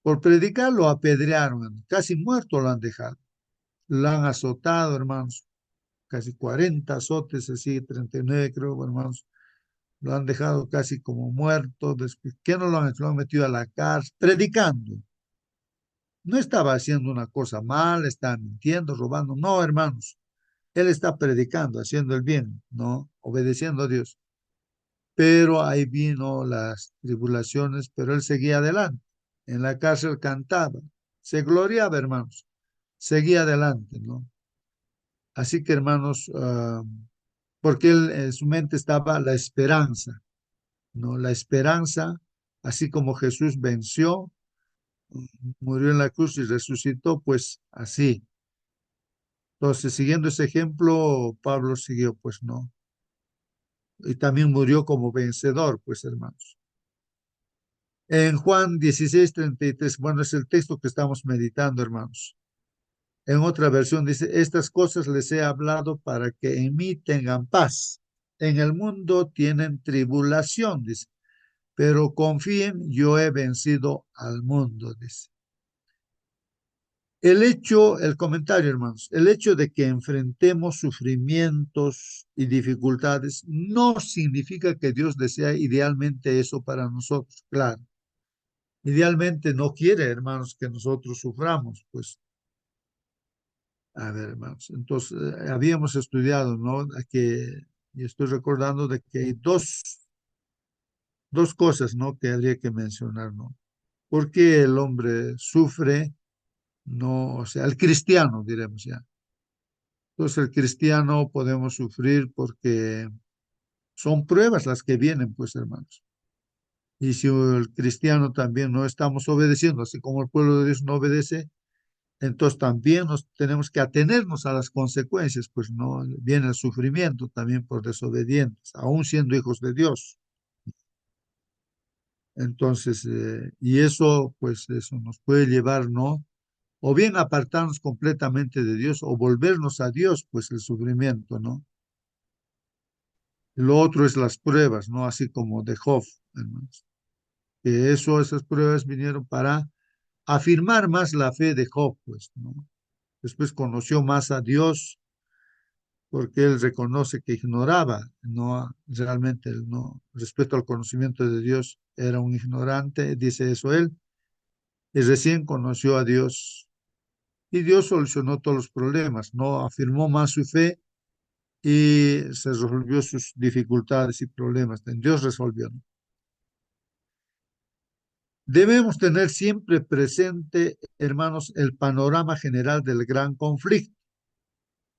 Speaker 1: por predicar lo apedrearon, casi muerto lo han dejado. Lo han azotado, hermanos, casi 40 azotes, así, 39 creo, hermanos. Lo han dejado casi como muerto. Después, ¿qué no lo han hecho? Lo han metido a la cárcel, predicando. No estaba haciendo una cosa mal, estaba mintiendo, robando. No, hermanos. Él está predicando, haciendo el bien, ¿no? Obedeciendo a Dios. Pero ahí vino las tribulaciones, pero él seguía adelante. En la cárcel cantaba, se gloriaba, hermanos. Seguía adelante, ¿no? Así que, hermanos, porque él, en su mente estaba la esperanza, ¿no? La esperanza, así como Jesús venció, murió en la cruz y resucitó, pues así. Entonces, siguiendo ese ejemplo, Pablo siguió, pues no. Y también murió como vencedor, pues hermanos. En Juan 16:33, bueno, es el texto que estamos meditando, hermanos. En otra versión dice, estas cosas les he hablado para que en mí tengan paz. En el mundo tienen tribulación, dice, pero confíen, yo he vencido al mundo, dice. El comentario, hermanos, el hecho de que enfrentemos sufrimientos y dificultades no significa que Dios desea idealmente eso para nosotros, claro. Idealmente no quiere, hermanos, que nosotros suframos, pues, a ver, hermanos, entonces habíamos estudiado, ¿no? Y estoy recordando de que hay dos cosas, ¿no? Que habría que mencionar, ¿no? ¿Por qué el hombre sufre? No, o sea, el cristiano, diremos ya. Entonces, el cristiano podemos sufrir porque son pruebas las que vienen, pues, hermanos. Y si el cristiano también no estamos obedeciendo, así como el pueblo de Dios no obedece, entonces también nos tenemos que atenernos a las consecuencias, pues no viene el sufrimiento también por desobedientes, aún siendo hijos de Dios. Entonces, y eso, pues eso nos puede llevar, ¿no? O bien apartarnos completamente de Dios o volvernos a Dios, pues el sufrimiento, ¿no? Lo otro es las pruebas, ¿no? Así como de Job, hermanos. Que esas pruebas vinieron para afirmar más la fe de Job, pues, ¿no? Después conoció más a Dios porque él reconoce que ignoraba, no realmente él no, respecto al conocimiento de Dios, era un ignorante, dice eso él, y recién conoció a Dios. Y Dios solucionó todos los problemas, no afirmó más su fe y se resolvió sus dificultades y problemas. Dios resolvió, ¿no? Debemos tener siempre presente, hermanos, el panorama general del gran conflicto.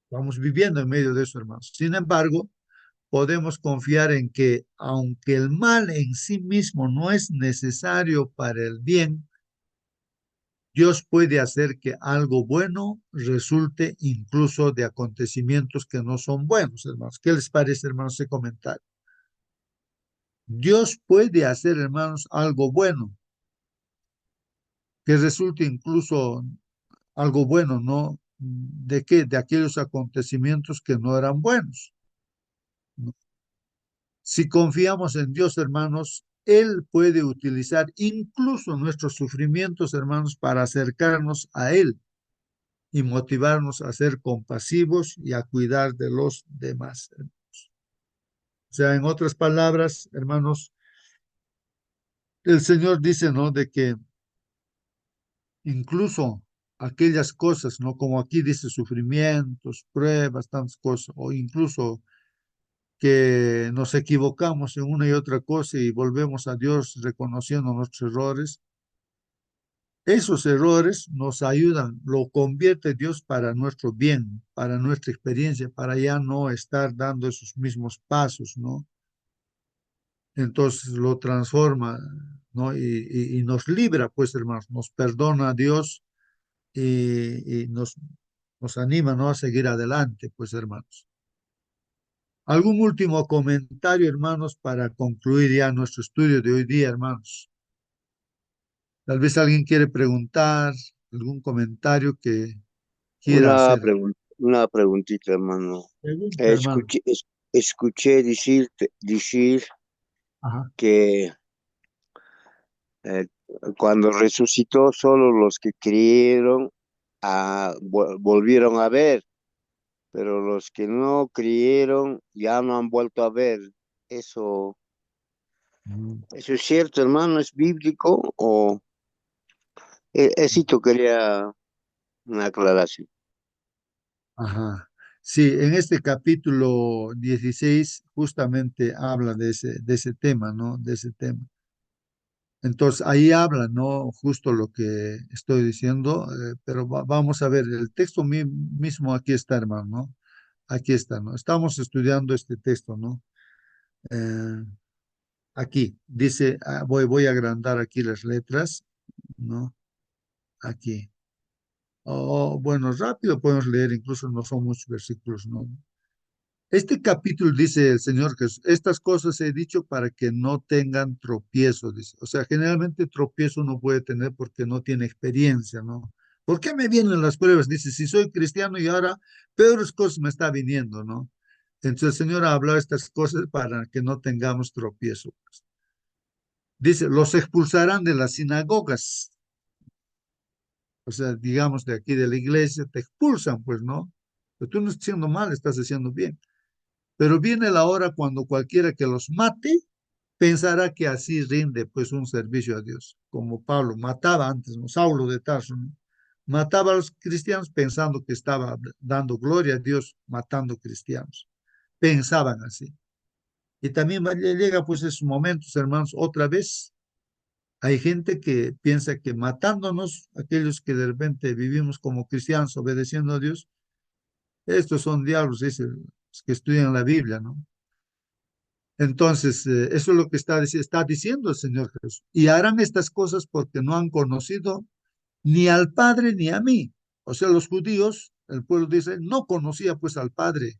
Speaker 1: Vamos viviendo en medio de eso, hermanos. Sin embargo, podemos confiar en que, aunque el mal en sí mismo no es necesario para el bien, Dios puede hacer que algo bueno resulte incluso de acontecimientos que no son buenos, hermanos. ¿Qué les parece, hermanos, ese comentario? Dios puede hacer, hermanos, algo bueno, que resulte incluso algo bueno, ¿no? ¿De qué? De aquellos acontecimientos que no eran buenos, ¿no? Si confiamos en Dios, hermanos, Él puede utilizar incluso nuestros sufrimientos, hermanos, para acercarnos a Él y motivarnos a ser compasivos y a cuidar de los demás. O sea, en otras palabras, hermanos, el Señor dice, ¿no? De que incluso aquellas cosas, ¿no? Como aquí dice, sufrimientos, pruebas, tantas cosas, o incluso que nos equivocamos en una y otra cosa y volvemos a Dios reconociendo nuestros errores, esos errores nos ayudan, lo convierte Dios para nuestro bien, para nuestra experiencia, para ya no estar dando esos mismos pasos, ¿no? Entonces lo transforma, ¿no? Y nos libra, pues, hermanos, nos perdona Dios y nos anima, ¿no? A seguir adelante, pues, hermanos. ¿Algún último comentario, hermanos, para concluir ya nuestro estudio de hoy día, hermanos? Tal vez alguien quiere preguntar, algún comentario que quiera hacer.
Speaker 6: Una preguntita, hermano.
Speaker 1: Pregunta, hermano.
Speaker 6: Escuché decir
Speaker 1: Ajá.
Speaker 6: que eh, cuando resucitó, solo los que creyeron volvieron a ver, pero los que no creyeron ya no han vuelto a ver. ¿Eso,
Speaker 1: Mm,
Speaker 6: eso es cierto, hermano? ¿Es bíblico o eso quería una aclaración?
Speaker 1: Ajá. Sí, en este capítulo 16 justamente habla de ese tema, ¿no? De ese tema. Entonces ahí habla, ¿no? Justo lo que estoy diciendo, pero vamos a ver, el texto mismo aquí está, hermano, ¿no? Aquí está, ¿no? Estamos estudiando este texto, ¿no? Eh, aquí dice, voy a agrandar aquí las letras, ¿no? aquí. O bueno, rápido podemos leer, incluso no son muchos versículos, ¿no? Este capítulo dice el Señor Jesús, estas cosas he dicho para que no tengan tropiezo, dice. O sea, generalmente tropiezo no puede tener porque no tiene experiencia, ¿no? ¿Por qué me vienen las pruebas? Dice, si soy cristiano y ahora peores cosas me está viniendo, ¿no? Entonces el Señor ha hablado estas cosas para que no tengamos tropiezo, pues. Dice, los expulsarán de las sinagogas. O sea, digamos de aquí de la iglesia, te expulsan, pues, ¿no? Pero tú no estás haciendo mal, estás haciendo bien. Pero viene la hora cuando cualquiera que los mate pensará que así rinde pues un servicio a Dios, como Pablo mataba antes, ¿no? Saulo de Tarso, ¿no? Mataba a los cristianos pensando que estaba dando gloria a Dios matando cristianos. Pensaban así. Y también llega pues esos momentos, hermanos, otra vez. Hay gente que piensa que matándonos, aquellos que de repente vivimos como cristianos obedeciendo a Dios, estos son diablos, dicen los que estudian la Biblia, ¿no? Entonces, eso es lo que está diciendo el Señor Jesús. Y harán estas cosas porque no han conocido ni al Padre ni a mí. O sea, los judíos, el pueblo dice, no conocía pues al Padre,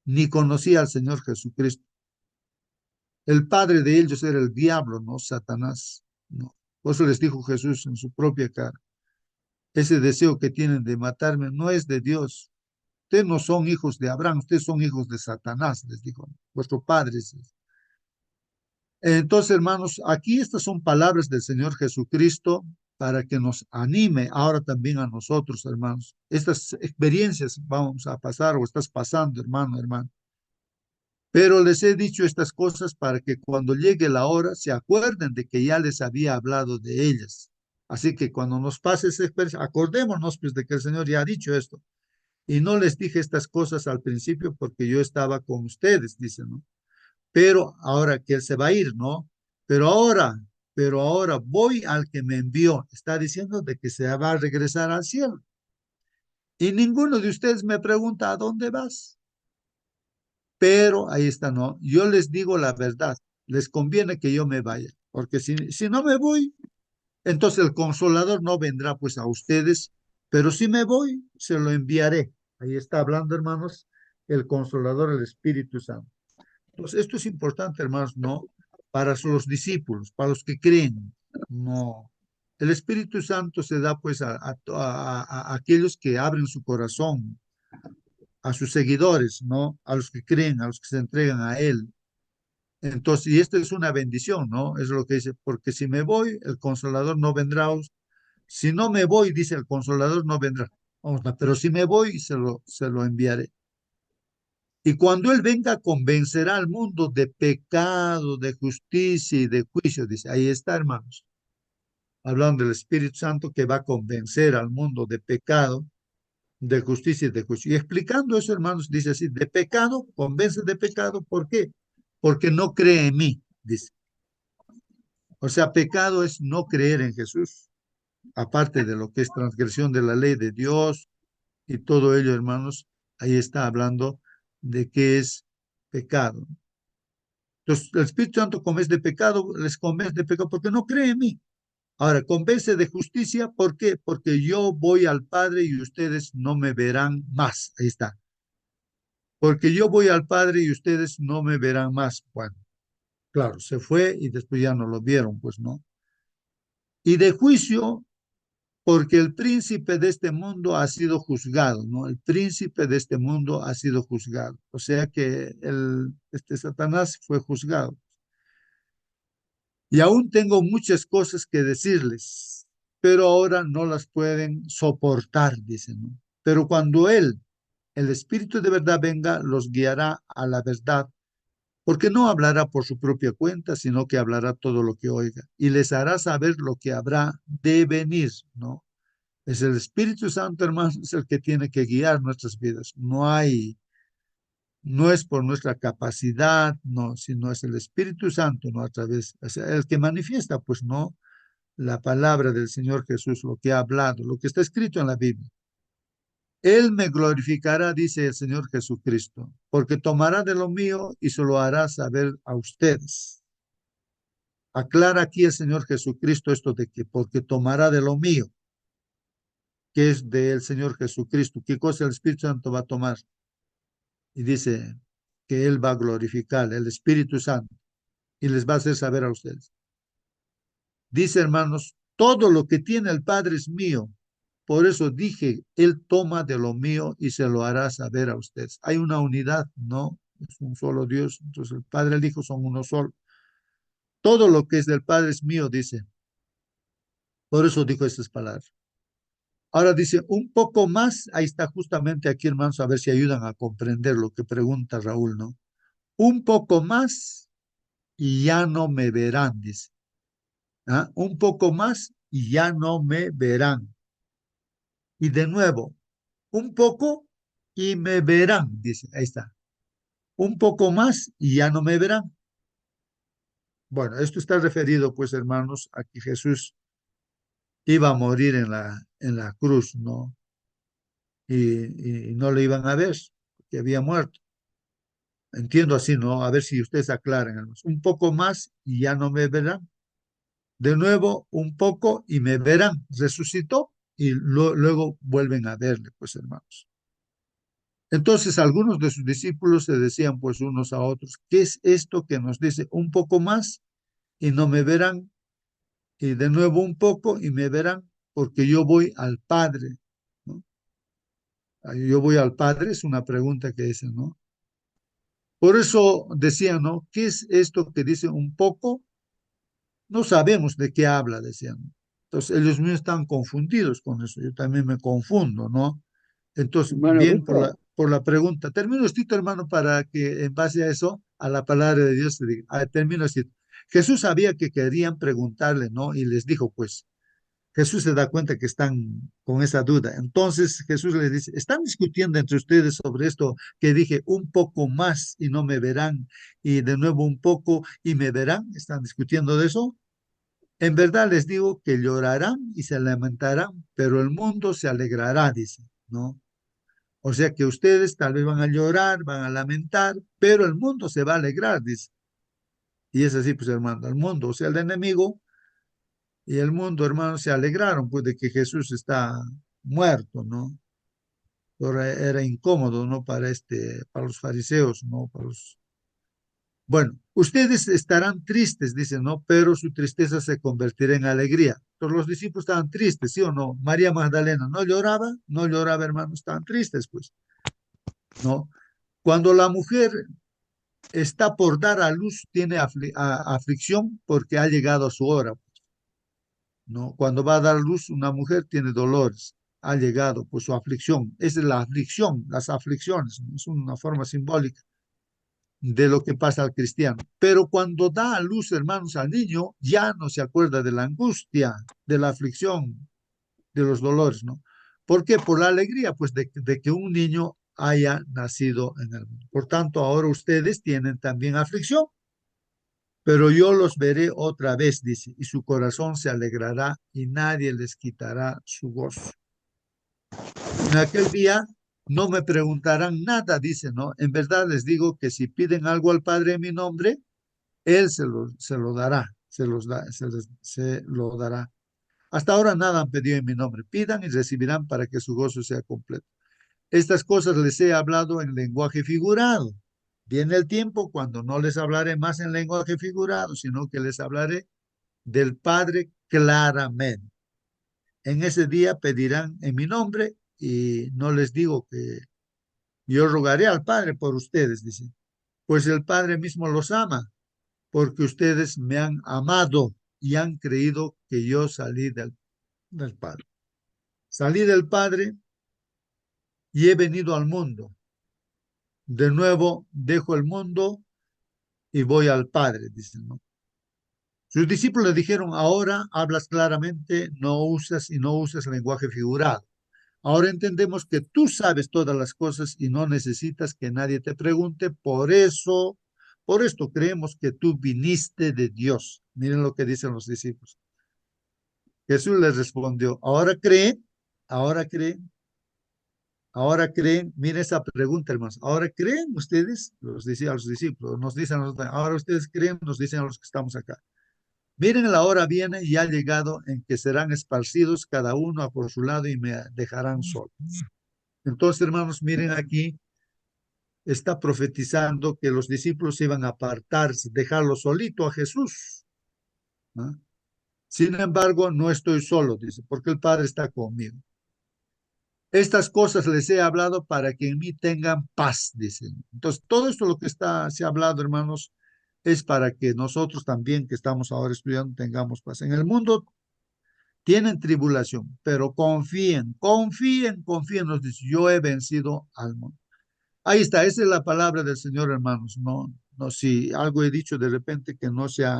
Speaker 1: ni conocía al Señor Jesucristo. El padre de ellos era el diablo, no Satanás. No. Por eso les dijo Jesús en su propia cara. Ese deseo que tienen de matarme no es de Dios. Ustedes no son hijos de Abraham, ustedes son hijos de Satanás, les dijo. Vuestro padre es. Entonces, hermanos, aquí estas son palabras del Señor Jesucristo para que nos anime ahora también a nosotros, hermanos. Estas experiencias vamos a pasar o estás pasando, hermano, hermano. Pero les he dicho estas cosas para que cuando llegue la hora se acuerden de que ya les había hablado de ellas. Así que cuando nos pase esa experiencia, acordémonos pues de que el Señor ya ha dicho esto. Y no les dije estas cosas al principio porque yo estaba con ustedes, dice, ¿no? Pero ahora que él se va a ir, ¿no? Pero ahora, pero ahora voy al que me envió. Está diciendo de que se va a regresar al cielo. Y ninguno de ustedes me pregunta, ¿a dónde vas? Pero ahí está, ¿no? Yo les digo la verdad. Les conviene que yo me vaya. Porque si no me voy, entonces el consolador no vendrá pues a ustedes. Pero si me voy, se lo enviaré. Ahí está hablando, hermanos, el consolador, el Espíritu Santo. Entonces, esto es importante, hermanos, ¿no? Para los discípulos, para los que creen, no. El Espíritu Santo se da pues a aquellos que abren su corazón, a sus seguidores, ¿no? A los que creen, a los que se entregan a Él. Entonces, y esto es una bendición, ¿no? Es lo que dice, porque si me voy, el consolador no vendrá. Si no me voy, dice el consolador, no vendrá. Vamos, pero si me voy, se lo enviaré. Y cuando Él venga, convencerá al mundo de pecado, de justicia y de juicio. Dice, ahí está, hermanos. Hablando del Espíritu Santo que va a convencer al mundo de pecado, de justicia y de juicio. Y explicando eso, hermanos, dice así, de pecado, convence de pecado. ¿Por qué? Porque no cree en mí, dice. O sea, pecado es no creer en Jesús, aparte de lo que es transgresión de la ley de Dios y todo ello, hermanos, ahí está hablando de qué es pecado. Entonces, el Espíritu Santo convence de pecado, les convence de pecado porque no cree en mí. Ahora, convence de justicia, ¿por qué? Porque yo voy al Padre y ustedes no me verán más. Ahí está. Porque yo voy al Padre y ustedes no me verán más. Bueno, claro, se fue y después ya no lo vieron, pues no. Y de juicio, porque el príncipe de este mundo ha sido juzgado, ¿no? El príncipe de este mundo ha sido juzgado. O sea que este Satanás fue juzgado. Y aún tengo muchas cosas que decirles, pero ahora no las pueden soportar, dicen, ¿no? Pero cuando Él, el Espíritu de verdad venga, los guiará a la verdad, porque no hablará por su propia cuenta, sino que hablará todo lo que oiga y les hará saber lo que habrá de venir, ¿no? Es el Espíritu Santo, hermanos, es el que tiene que guiar nuestras vidas. No es por nuestra capacidad, no, sino es el Espíritu Santo, ¿no? A través, o sea, el que manifiesta, pues, ¿no? La palabra del Señor Jesús, lo que ha hablado, lo que está escrito en la Biblia. Él me glorificará, dice el Señor Jesucristo, porque tomará de lo mío y se lo hará saber a ustedes. Aclara aquí el Señor Jesucristo esto de que porque tomará de lo mío. que es del Señor Jesucristo. ¿Qué cosa el Espíritu Santo va a tomar? Y dice que Él va a glorificar, el Espíritu Santo, y les va a hacer saber a ustedes. Dice, hermanos, todo lo que tiene el Padre es mío. Por eso dije, Él toma de lo mío y se lo hará saber a ustedes. Hay una unidad, ¿no? Es un solo Dios. Entonces el Padre y el Hijo son uno solo. Todo lo que es del Padre es mío, dice. Por eso dijo estas palabras. Ahora dice, un poco más, ahí está justamente aquí, hermanos, a ver si ayudan a comprender lo que pregunta Raúl, ¿no? Un poco más y ya no me verán, dice. ¿Ah? Un poco más y ya no me verán. Y de nuevo, un poco y me verán, dice, ahí está. Un poco más y ya no me verán. Bueno, esto está referido, pues, hermanos, a que Jesús iba a morir en la cruz, ¿no? Y no le iban a ver, que había muerto. Entiendo así, ¿no? A ver si ustedes aclaran, hermanos. Un poco más y ya no me verán. De nuevo, un poco y me verán. Resucitó y luego vuelven a verle, pues, hermanos. Entonces, algunos de sus discípulos se decían, pues, unos a otros, ¿qué es esto que nos dice un poco más y no me verán? Y de nuevo un poco y me verán, porque yo voy al Padre, ¿no? Yo voy al Padre, es una pregunta que dicen, ¿no? Por eso decían, ¿no? ¿Qué es esto que dice un poco? No sabemos de qué habla, decían. Entonces, ellos mismos están confundidos con eso. Yo también me confundo, ¿no? Entonces,
Speaker 3: Hermano
Speaker 1: bien,
Speaker 3: Rico,
Speaker 1: por la pregunta. Termino esto, hermano, para que en base a eso, a la palabra de Dios, se diga. Termino esto. Jesús sabía que querían preguntarle, ¿no? Y les dijo, pues, Jesús se da cuenta que están con esa duda. Entonces Jesús les dice, ¿están discutiendo entre ustedes sobre esto que dije un poco más y no me verán? Y de nuevo un poco y me verán. ¿Están discutiendo de eso? En verdad les digo que llorarán y se lamentarán, pero el mundo se alegrará, dice, ¿no? O sea que ustedes tal vez van a llorar, van a lamentar, pero el mundo se va a alegrar, dice. Y es así, pues hermano, el mundo, o sea, el enemigo y el mundo, hermano, se alegraron, pues, de que Jesús está muerto, ¿no? Pero era incómodo, ¿no? Para los fariseos, ¿no? Bueno, ustedes estarán tristes, dicen, ¿no? Pero su tristeza se convertirá en alegría. Entonces los discípulos estaban tristes, ¿sí o no? María Magdalena no lloraba, hermano, estaban tristes, pues, ¿no? Cuando la mujer está por dar a luz, tiene aflicción porque ha llegado a su hora, ¿no? Cuando va a dar luz, una mujer tiene dolores, ha llegado pues su aflicción. Esa es la aflicción, las aflicciones, ¿no? Es una forma simbólica de lo que pasa al cristiano. Pero cuando da a luz, hermanos, al niño, ya no se acuerda de la angustia, de la aflicción, de los dolores, ¿no? ¿Por qué? Por la alegría, pues, de que un niño haya nacido en el mundo. Por tanto, ahora ustedes tienen también aflicción, pero yo los veré otra vez, dice, y su corazón se alegrará y nadie les quitará su gozo. En aquel día no me preguntarán nada, dice, ¿no? En verdad les digo que si piden algo al Padre en mi nombre, Él se lo dará, se lo dará. Hasta ahora nada han pedido en mi nombre. Pidan y recibirán para que su gozo sea completo. Estas cosas les he hablado en lenguaje figurado. Viene el tiempo cuando no les hablaré más en lenguaje figurado, sino que les hablaré del Padre claramente. En ese día pedirán en mi nombre y no les digo que yo rogaré al Padre por ustedes, dice, pues el Padre mismo los ama, porque ustedes me han amado y han creído que yo salí del Padre. Salí del Padre y he venido al mundo. De nuevo dejo el mundo y voy al Padre, dicen, ¿no? Sus discípulos le dijeron, ahora hablas claramente, no usas lenguaje figurado. Ahora entendemos que tú sabes todas las cosas y no necesitas que nadie te pregunte. Por esto creemos que tú viniste de Dios. Miren lo que dicen los discípulos. Jesús les respondió, ahora creen, ahora creen. Miren esa pregunta, hermanos. Ahora creen ustedes, los decía a los discípulos, nos dicen a nosotros, ahora ustedes creen, nos dicen a los que estamos acá. Miren, la hora viene y ha llegado en que serán esparcidos cada uno a por su lado y me dejarán solo. Entonces, hermanos, miren aquí, está profetizando que los discípulos iban a apartarse, dejarlo solito a Jesús, ¿no? Sin embargo, no estoy solo, dice, porque el Padre está conmigo. Estas cosas les he hablado para que en mí tengan paz, dicen. Entonces, todo esto lo que se ha hablado, hermanos, es para que nosotros también que estamos ahora estudiando tengamos paz. En el mundo tienen tribulación, pero confíen, confíen, confíen, nos dice, yo he vencido al mundo. Ahí está, esa es la palabra del Señor, hermanos. No, no, si algo he dicho de repente que no se ha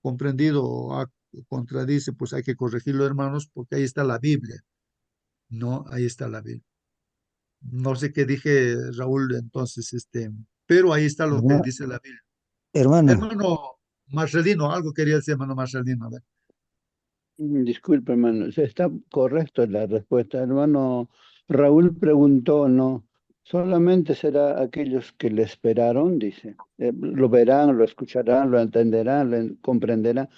Speaker 1: comprendido o contradice, pues hay que corregirlo, hermanos, porque ahí está la Biblia. No, ahí está la Biblia. No sé qué dije, Raúl, entonces, pero ahí está lo que
Speaker 7: Herma-
Speaker 1: dice la Biblia.
Speaker 7: Hermano,
Speaker 1: Hermano Marcelino, algo quería decir, hermano Marcelino, a ver.
Speaker 3: Disculpe, hermano, está correcto la respuesta. Hermano Raúl preguntó, ¿no? Solamente será aquellos que le esperaron, dice. Lo verán, lo escucharán, lo entenderán, comprenderán.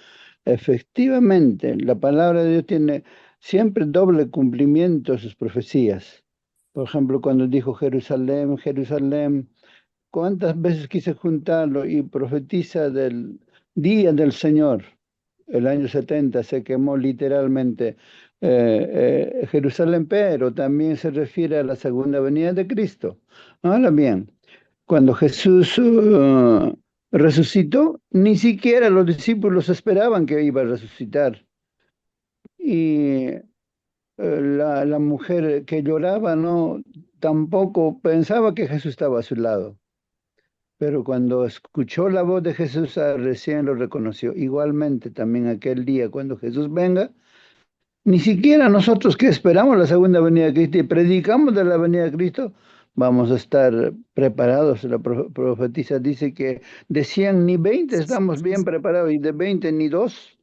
Speaker 3: Efectivamente, la palabra de Dios tiene siempre doble cumplimiento de sus profecías. Por ejemplo, cuando dijo Jerusalén, Jerusalén, ¿cuántas veces quise juntarlo y profetiza del día del Señor? El año 70 se quemó literalmente Jerusalén, pero también se refiere a la segunda venida de Cristo. Ahora bien, cuando Jesús resucitó, ni siquiera los discípulos esperaban que iba a resucitar. Y la mujer que lloraba, no, tampoco pensaba que Jesús estaba a su lado. Pero cuando escuchó la voz de Jesús, recién lo reconoció. Igualmente, también aquel día, cuando Jesús venga, ni siquiera nosotros que esperamos la segunda venida de Cristo y predicamos de la venida de Cristo, vamos a estar preparados. La profetisa dice que de 100 ni 20 estamos bien preparados y de 20 ni 2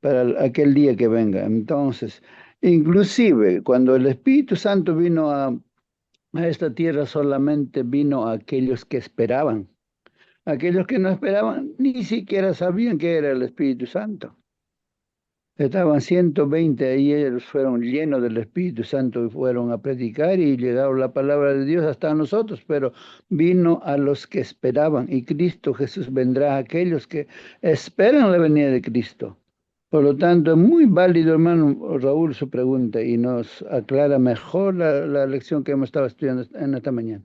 Speaker 3: para aquel día que venga. Entonces, inclusive cuando el Espíritu Santo vino a esta tierra, solamente vino a aquellos que esperaban. Aquellos que no esperaban ni siquiera sabían que era el Espíritu Santo. Estaban 120 y ellos fueron llenos del Espíritu Santo y fueron a predicar y llegaron la palabra de Dios hasta nosotros, pero vino a los que esperaban y Cristo Jesús vendrá a aquellos que esperan la venida de Cristo. Por lo tanto, es muy válido, hermano Raúl, su pregunta y nos aclara mejor la lección que hemos estado estudiando en esta mañana.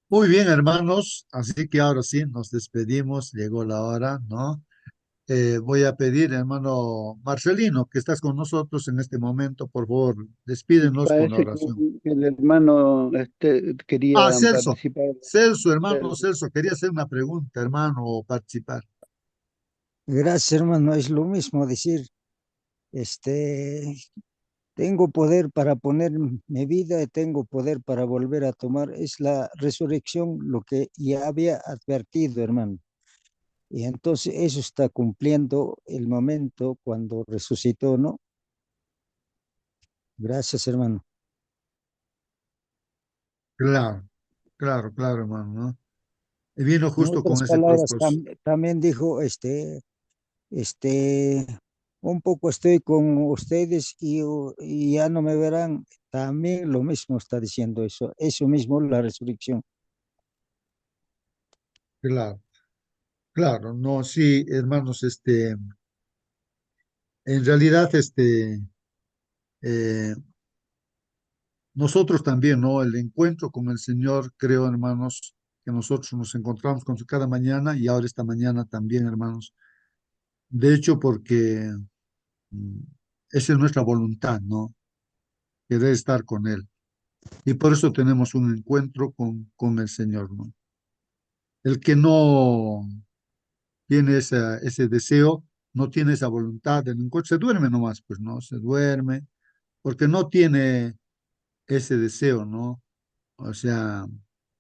Speaker 1: Muy bien, hermanos, así que ahora sí, nos despedimos, llegó la hora, ¿no? Voy a pedir, hermano Marcelino, que estás con nosotros en este momento, por favor, despídenos con la
Speaker 3: Parece que
Speaker 1: oración.
Speaker 3: el hermano
Speaker 1: Ah,
Speaker 3: quería
Speaker 1: Celso,
Speaker 3: participar.
Speaker 1: Celso, hermano Celso, quería hacer una pregunta, hermano, o participar.
Speaker 7: gracias, hermano. Es lo mismo decir, este, tengo poder para poner mi vida y tengo poder para volver a tomar. Es la resurrección lo que ya había advertido, hermano. Y entonces eso está cumpliendo el momento cuando resucitó, ¿no? Gracias, hermano.
Speaker 1: Claro, claro, claro, hermano, ¿no? Y vino
Speaker 7: En
Speaker 1: justo con
Speaker 7: otras
Speaker 1: ese
Speaker 7: palabras,
Speaker 1: propósito.
Speaker 7: también dijo, este, un poco estoy con ustedes y ya no me verán. También lo mismo está diciendo eso mismo la resurrección.
Speaker 1: Claro, claro, no, sí, hermanos, en realidad, eh, nosotros también, ¿no? El encuentro con el Señor, creo, hermanos, que nosotros nos encontramos con cada mañana y ahora esta mañana también, hermanos. De hecho, porque mm, esa es nuestra voluntad, ¿no? Querer estar con Él. Y por eso tenemos un encuentro con el Señor, ¿no? El que no tiene ese deseo, no tiene esa voluntad del encuentro, se duerme nomás, pues, ¿no? Se duerme, porque no tiene ese deseo, ¿no? O sea,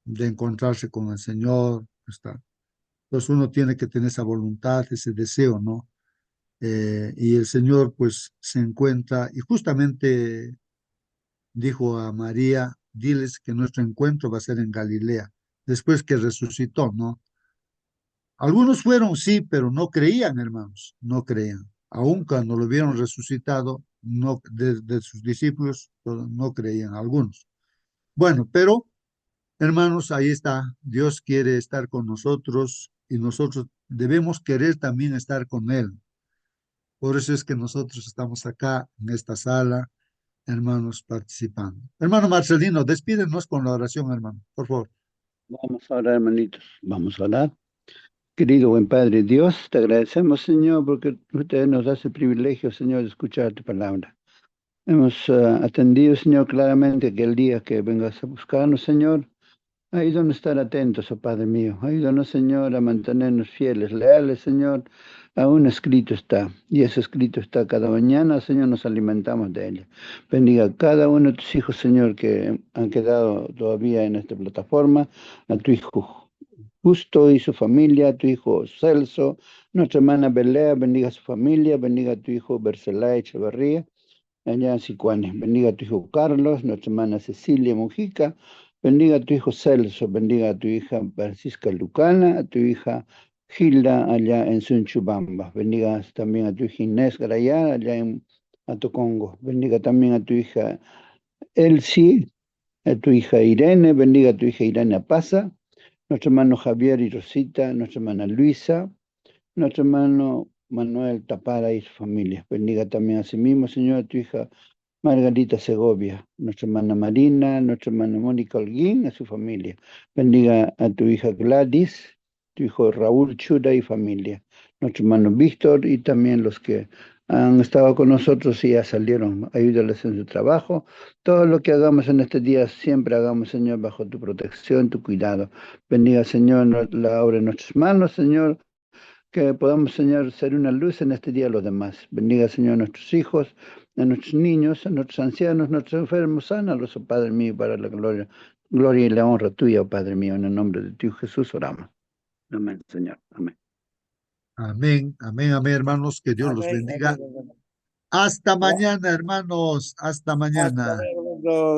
Speaker 1: de encontrarse con el Señor, está. Entonces uno tiene que tener esa voluntad, ese deseo, ¿no? Y el Señor, pues, se encuentra, y justamente dijo a María, diles que nuestro encuentro va a ser en Galilea, después que resucitó, ¿no? Algunos fueron, sí, pero no creían, hermanos, no creían. Aun cuando lo vieron resucitado, no, de sus discípulos, pero no creían algunos. Bueno, pero hermanos, ahí está. Dios quiere estar con nosotros y nosotros debemos querer también estar con Él. Por eso es que nosotros estamos acá en esta sala, hermanos, participando. Hermano Marcelino, despídenos con la oración, hermano, por favor.
Speaker 3: Vamos a orar, hermanitos. Vamos a orar. Querido buen Padre Dios, te agradecemos, Señor, porque usted nos da ese privilegio, Señor, de escuchar tu palabra. Hemos atendido, Señor, claramente que el día que vengas a buscarnos, Señor, ayúdanos a estar atentos, oh Padre mío. Ayúdanos, Señor, a mantenernos fieles, leales, Señor. Aún escrito está, y ese escrito está cada mañana, Señor, nos alimentamos de ella. Bendiga a cada uno de tus hijos, Señor, que han quedado todavía en esta plataforma, a tu hijo Justo y su familia, a tu hijo Celso, nuestra hermana Belea, bendiga a su familia, bendiga a tu hijo Bercelá Echeverría, allá en Sicuanes. Bendiga a tu hijo Carlos, nuestra hermana Cecilia Mujica. Bendiga a tu hijo Celso. Bendiga a tu hija Francisca Lucana, a tu hija Gilda allá en Sunchubamba. Bendiga también a tu hija Inés Garayá allá en Atocongo. Bendiga también a tu hija Elsie, a tu hija Irene. Bendiga a tu hija Irene Paza, nuestro hermano Javier y Rosita, nuestra hermana Luisa, nuestro hermano Manuel Tapara y su familia. Bendiga también a sí mismo, Señor, a tu hija Margarita Segovia, nuestra hermana Marina, nuestra hermana Mónica Holguín, a su familia. Bendiga a tu hija Gladys, tu hijo Raúl Chura y familia. Nuestro hermano Víctor y también los que han estado con nosotros y ya salieron. Ayúdales en su trabajo. Todo lo que hagamos en este día, siempre hagamos, Señor, bajo tu protección, tu cuidado. Bendiga, Señor, la obra de nuestras manos, Señor, que podamos, Señor, ser una luz en este día a los demás. Bendiga, Señor, a nuestros hijos, a nuestros niños, a nuestros ancianos, a nuestros enfermos, sánalos, oh Padre mío, para la gloria y la honra tuya, oh Padre mío, en el nombre de ti, Jesús, oramos. Amén, Señor. Amén.
Speaker 1: Amén, amén, amén, hermanos, que Dios los
Speaker 7: Amén,
Speaker 1: bendiga.
Speaker 7: amén, amén.
Speaker 1: Hasta mañana, hermanos, hasta
Speaker 7: Hasta
Speaker 1: mañana.
Speaker 7: luego.